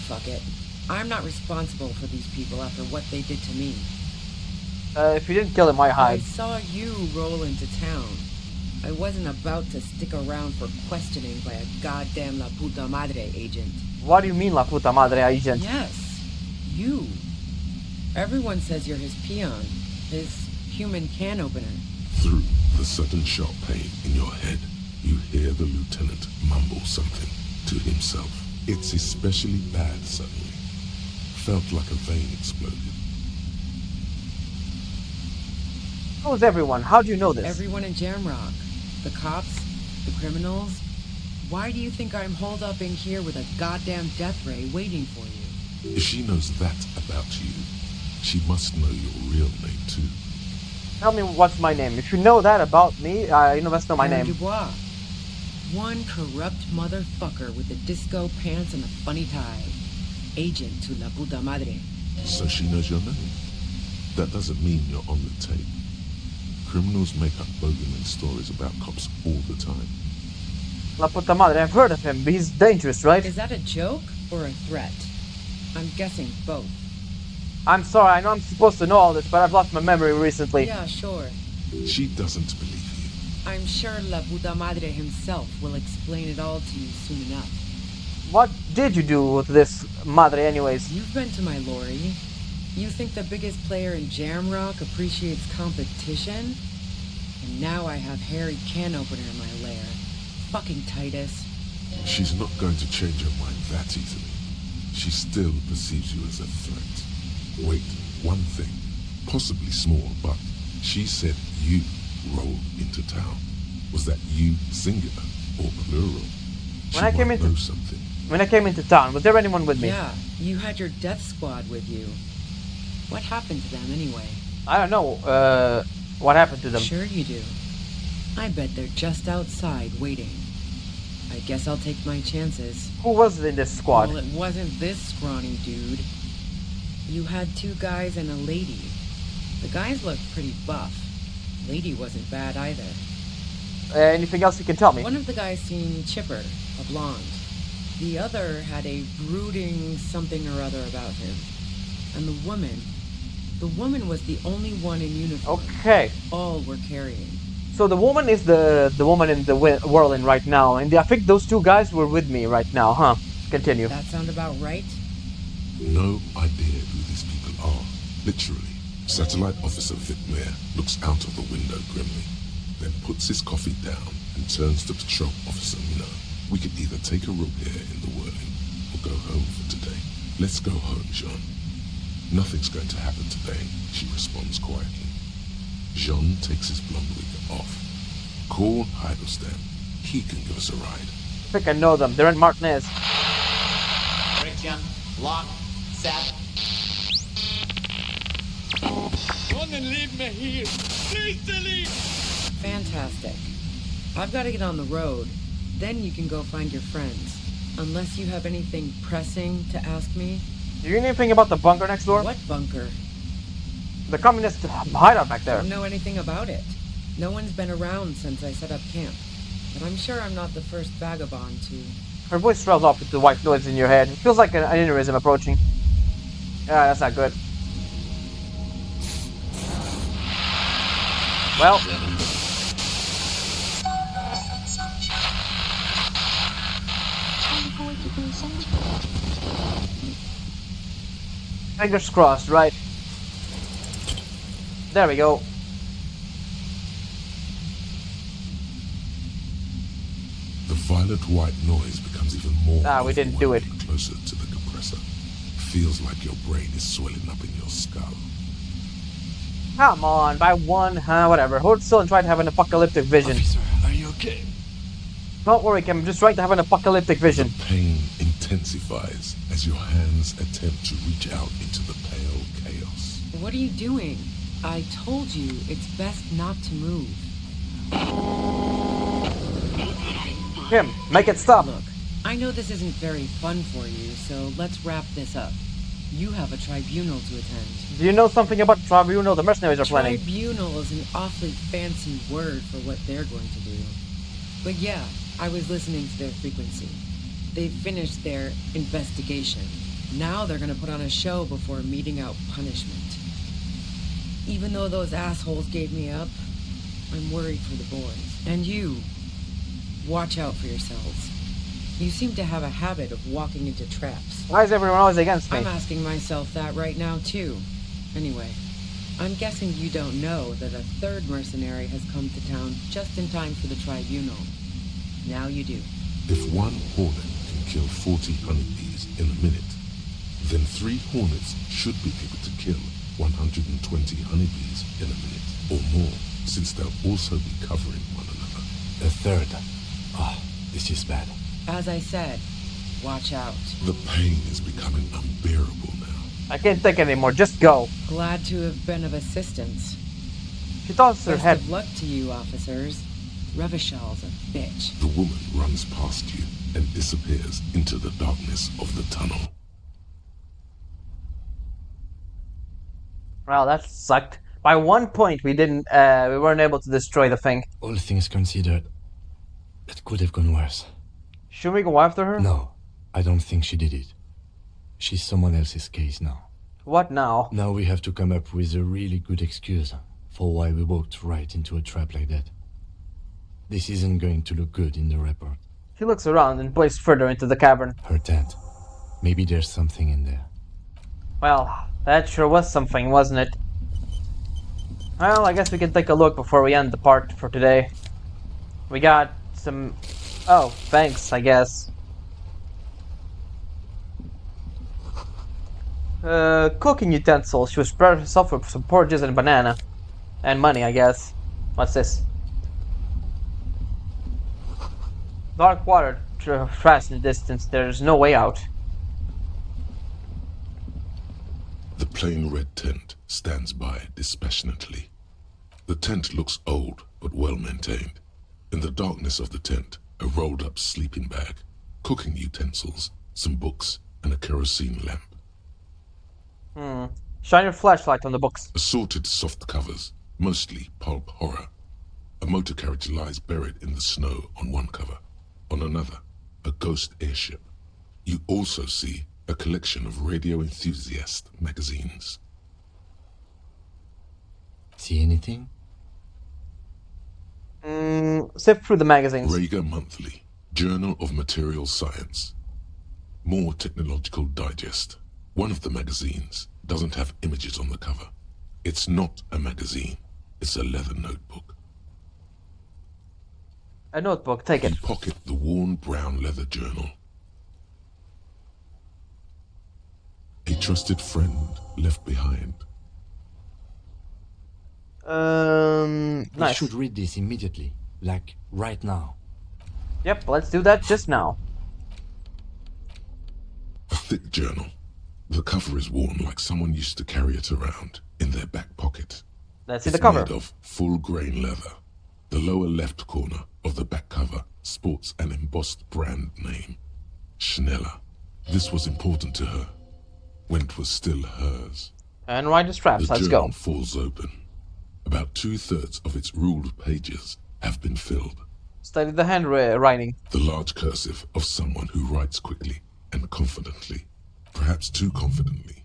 fuck it. I'm not responsible for these people after what they did to me.
If you didn't kill him, I
I
hide.
saw you roll into town. I wasn't about to stick around for questioning by a goddamn La Puta Madre agent.
What do you mean, La Puta Madre agent?
Yes, you. Everyone says you're his peon, his human can opener.
Through the sudden sharp pain in your head, you hear the lieutenant mumble something to himself. It's especially bad suddenly. Felt like a vein exploded.
Who's everyone? How do you know this?
Everyone in Jamrock. The cops, the criminals. Why do you think I'm holed up in here with a goddamn death ray waiting for you?
If she knows that about you, she must know your real name too.
Tell me what's my name. If you know that about me, you must know my
Aaron
name.
Dubois. One corrupt motherfucker with the disco pants and a funny tie. Agent to La Puta Madre.
So she knows your name. That doesn't mean you're on the tape. Criminals make up bogeyman stories about cops all the time.
La Puta Madre, I've heard of him. He's dangerous, right?
Is that a joke or a threat? I'm guessing both.
I'm sorry, I know I'm supposed to know all this, but I've lost my memory recently.
Yeah, sure.
She doesn't believe you.
I'm sure La Puta Madre himself will explain it all to you soon enough.
What did you do with this Madre anyways?
You've been to my lorry. You think the biggest player in Jamrock appreciates competition? And now I have Harry Can Opener in my lair. Fucking Titus.
She's not going to change her mind that easily. She still perceives you as a threat. Wait, one thing, possibly small, but she said you rolled into town. Was that you singular or plural?
When I came into-
know something.
When I came into town, was there anyone with me?
Yeah, you had your death squad with you. What happened to them anyway?
I don't know, what happened to them?
Sure you do. I bet they're just outside waiting. I guess I'll take my chances.
Who was in this squad?
Well, it wasn't this scrawny dude. You had two guys and a lady. The guys looked pretty buff. Lady wasn't bad either.
Anything else you can tell me?
One of the guys seemed chipper, a blonde. The other had a brooding something or other about him. And the woman was the only one in uniform.
Okay.
All were carrying.
So the woman is the woman in the whirlwind right now, and I think those two guys were with me right now, huh? Continue.
That sound about right?
No idea who these people are. Literally. Satellite Officer Vitmere looks out of the window grimly, then puts his coffee down and turns to Patrol Officer Minot. We could either take a room here in the whirling or go home for today. Let's go home, Jean. Nothing's going to happen today, she responds quietly. Jean takes his blonde wig off. Call Heidelstein. He can give us a ride.
I think I know them. They're in Martinez.
Friction, lock, set.
Don't leave me here. Please leave.
Fantastic. I've got to get on the road. Then you can go find your friends. Unless you have anything pressing to ask me.
Do you know anything about the bunker next door?
What bunker?
The communist hideout back there.
Don't know anything about it. No one's been around since I set up camp. But I'm sure I'm not the first vagabond to...
Her voice trails off with the white noise in your head. It feels like an aneurysm approaching. Yeah, that's not good. Well. Fingers crossed, right? There we go.
The violet white noise becomes even more
We didn't do it.
overwhelming closer to the compressor. Feels like your brain is swelling up in your skull.
Come on, by one, huh? Whatever. Hold still and try to have an apocalyptic vision.
Officer, are you okay?
Don't worry, Kim. I'm just trying to have an apocalyptic vision.
The pain intensifies. intensifies as your hands attempt to reach out into the pale chaos.
What are you doing? I told you it's best not to move.
Him, make it stop.
Look, I know this isn't very fun for you, so let's wrap this up. You have a tribunal to attend.
Do you know something about tribunal the mercenaries are planning?
Tribunal is an awfully fancy word for what they're going to do. But yeah, I was listening to their frequency. They've finished their investigation. Now they're gonna put on a show before meting out punishment. Even though those assholes gave me up, I'm worried for the boys. And you, watch out for yourselves. You seem to have a habit of walking into traps.
Why is everyone always against me?
I'm asking myself that right now, too. Anyway, I'm guessing you don't know that a third mercenary has come to town just in time for the tribunal. Now you do.
If one hornet can kill 40 honeybees in a minute, then 3 hornets should be able to kill 120 honeybees in a minute or more, since they'll also be covering one another.
A third. Oh, this is bad.
As I said, watch out.
The pain is becoming unbearable now.
I can't take anymore, just go.
Glad to have been of assistance.
She tosses her
Best
head.
of luck to you, officers. Revishal's a bitch.
The woman runs past you and disappears into the darkness of the tunnel.
Well, that sucked. By 1 point, we weren't able to destroy the thing.
All things considered, it could have gone worse.
Should we go after her?
No, I don't think she did it. She's someone else's case now.
What now?
Now we have to come up with a really good excuse for why we walked right into a trap like that. This isn't going to look good in the report.
He looks around and points further into the cavern.
Her tent. Maybe there's something in there.
Well, that sure was something, wasn't it? Well, I guess we can take a look before we end the part for today. We got some... Oh, thanks, I guess. Cooking utensils. She was prepared herself with some porridges and banana. And money, I guess. What's this? Dark water fast in the distance. There's no way out.
The plain red tent stands by dispassionately. The tent looks old but well maintained. In the darkness of the tent, a rolled up sleeping bag, cooking utensils, some books, and a kerosene lamp.
Shine your flashlight on the books.
Assorted soft covers, mostly pulp horror. A motor carriage lies buried in the snow on one cover. On another, a ghost airship. You also see a collection of radio enthusiast magazines.
See anything?
Sift through the magazines.
Rager Monthly, Journal of Material Science. More Technological Digest. One of the magazines doesn't have images on the cover. It's not a magazine, it's a leather notebook.
A notebook, take it.
You pocket the worn brown leather journal. A trusted friend left behind.
We
Nice.
should read this immediately. Like, right now.
Yep, let's do that just now.
A thick journal. The cover is worn like someone used to carry it around in their back pocket.
Let's see
It's
the cover.
made of full grain leather. The lower left corner of the back cover sports an embossed brand name, Schneller. This was important to her when it was still hers.
And right the straps,
The
let's
journal
go.
falls open. About 2/3 of its ruled pages have been filled.
Study the handwriting.
The large cursive of someone who writes quickly and confidently, perhaps too confidently.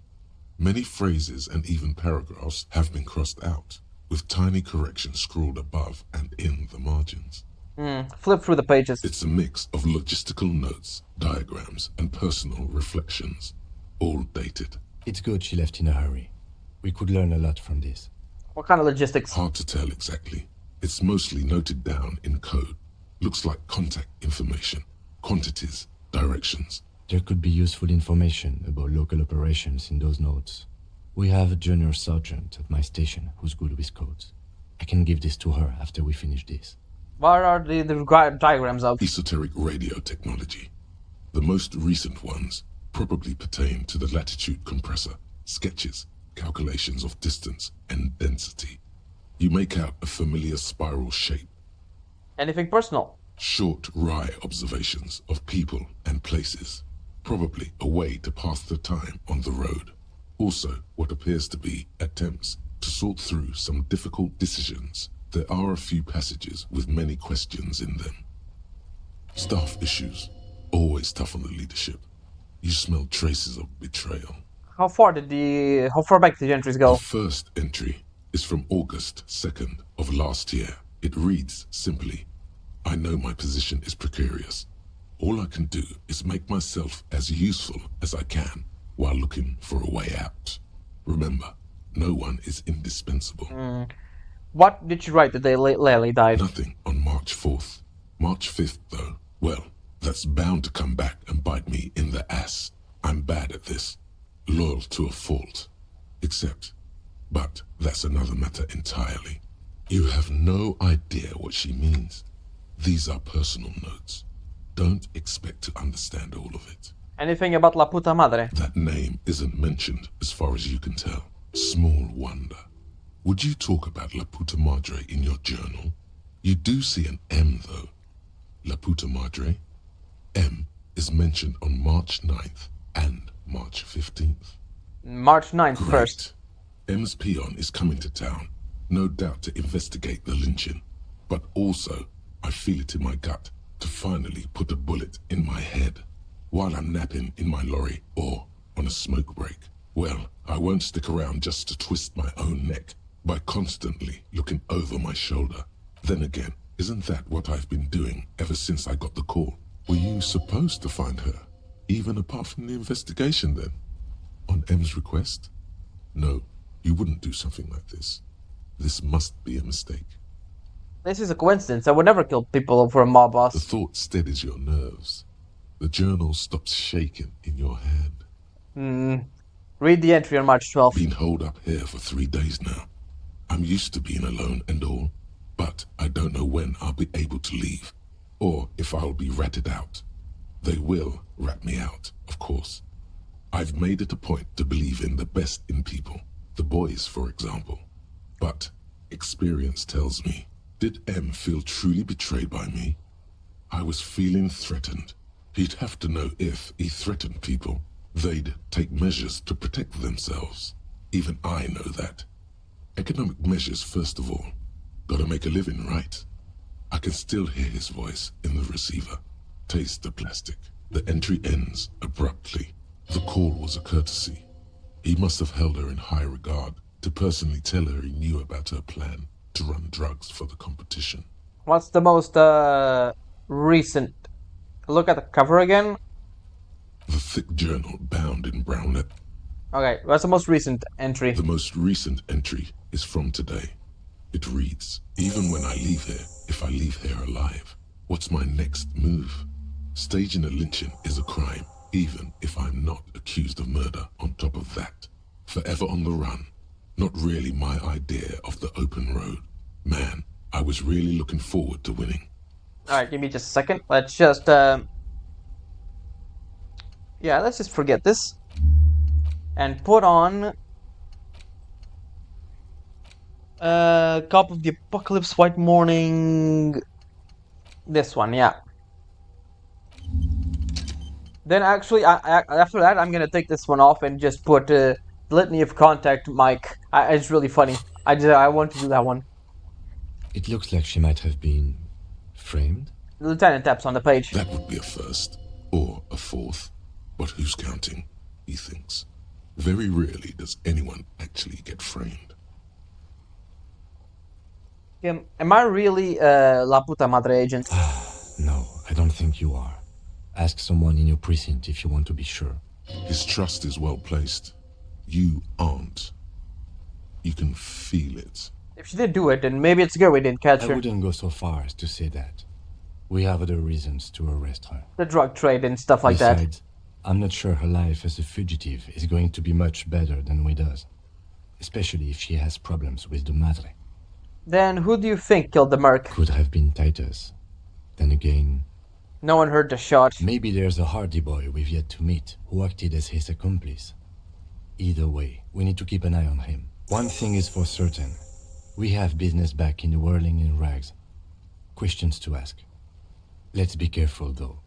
Many phrases and even paragraphs have been crossed out, with tiny corrections scrawled above and in the margins.
Flip through the pages.
It's a mix of logistical notes, diagrams, and personal reflections, all dated.
It's good she left in a hurry. We could learn a lot from this.
What kind of logistics?
Hard to tell exactly. It's mostly noted down in code. Looks like contact information, quantities, directions.
There could be useful information about local operations in those notes. We have a junior sergeant at my station who's good with codes. I can give this to her after we finish this.
What are the diagrams of?
Esoteric radio technology. The most recent ones probably pertain to the latitude compressor, sketches, calculations of distance and density. You make out a familiar spiral shape.
Anything personal?
Short, wry observations of people and places. Probably a way to pass the time on the road. Also, what appears to be attempts to sort through some difficult decisions. There are a few passages with many questions in them. Staff issues. Always tough on the leadership. You smell traces of betrayal.
How far back did the entries go?
The first entry is from August 2nd of last year. It reads simply, I know my position is precarious. All I can do is make myself as useful as I can while looking for a way out. Remember, no one is indispensable.
What did you write the day Lely died?
Nothing on March 4th. March 5th, though, well, that's bound to come back and bite me in the ass. I'm bad at this. Loyal to a fault. But that's another matter entirely. You have no idea what she means. These are personal notes. Don't expect to understand all of it.
Anything about La Puta Madre?
That name isn't mentioned as far as you can tell. Small wonder. Would you talk about La Puta Madre in your journal? You do see an M, though. La Puta Madre. M is mentioned on March 9th and March 15th.
March 9th
Great.
first.
M's peon is coming to town, no doubt to investigate the lynching. But also, I feel it in my gut to finally put a bullet in my head while I'm napping in my lorry or on a smoke break. Well, I won't stick around just to twist my own neck by constantly looking over my shoulder. Then again, isn't that what I've been doing ever since I got the call? Were you supposed to find her, even apart from the investigation then? On M's request? No, you wouldn't do something like this. This must be a mistake.
This is a coincidence. I would never kill people for a mob boss.
The thought steadies your nerves. The journal stops shaking in your hand.
Read the entry on March 12th.
Been holed up here for 3 days now. I'm used to being alone and all, but I don't know when I'll be able to leave, or if I'll be ratted out. They will rat me out, of course. I've made it a point to believe in the best in people, the boys, for example. But experience tells me, did M feel truly betrayed by me? I was feeling threatened. He'd have to know if he threatened people, they'd take measures to protect themselves. Even I know that. Economic measures, first of all. Gotta make a living, right? I can still hear his voice in the receiver. Taste the plastic. The entry ends abruptly. The call was a courtesy. He must have held her in high regard to personally tell her he knew about her plan to run drugs for the competition.
What's the most recent? Look at the cover again.
The thick journal bound in brown leather.
Okay, what's the most recent entry?
The most recent entry is from today. It reads, even when I leave here, if I leave here alive, what's my next move? Staging a lynching is a crime, even if I'm not accused of murder on top of that. Forever on the run. Not really my idea of the open road. Man, I was really looking forward to winning.
Alright, give me just a second. Let's just, yeah, let's just forget this. And put on Cop of the Apocalypse, White Morning. This one, yeah. Then actually, after that, I'm gonna take this one off and just put Litany of Contact Mike. It's really funny. I want to do that one.
It looks like she might have been framed.
The lieutenant taps on the page.
That would be a first, or a fourth. But who's counting? He thinks. Very rarely does anyone actually get framed.
Am I really La Puta Madre agent?
No, I don't think you are. Ask someone in your precinct if you want to be sure.
His trust is well placed. You aren't. You can feel it.
If she did do it, then maybe it's good we didn't catch
I
her.
wouldn't go so far as to say that. We have other reasons to arrest her.
The drug trade and stuff like that.
Besides, I'm not sure her life as a fugitive is going to be much better than we does. Especially if she has problems with the Madre.
Then who do you think killed the merc?
Could have been Titus. Then again,
No one heard the shot.
Maybe there's a Hardy boy we've yet to meet who acted as his accomplice. Either way, we need to keep an eye on him. One thing is for certain. We have business back in the whirling in rags. Questions to ask. Let's be careful, though.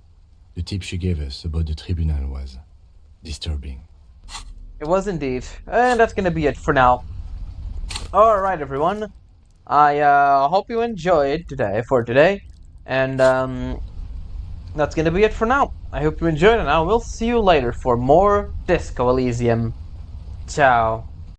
The tip she gave us about the tribunal was disturbing.
It was indeed. And that's gonna be it for now. Alright, everyone. I hope you enjoyed today. And that's gonna be it for now. I hope you enjoyed, and I will see you later for more Disco Elysium. Ciao.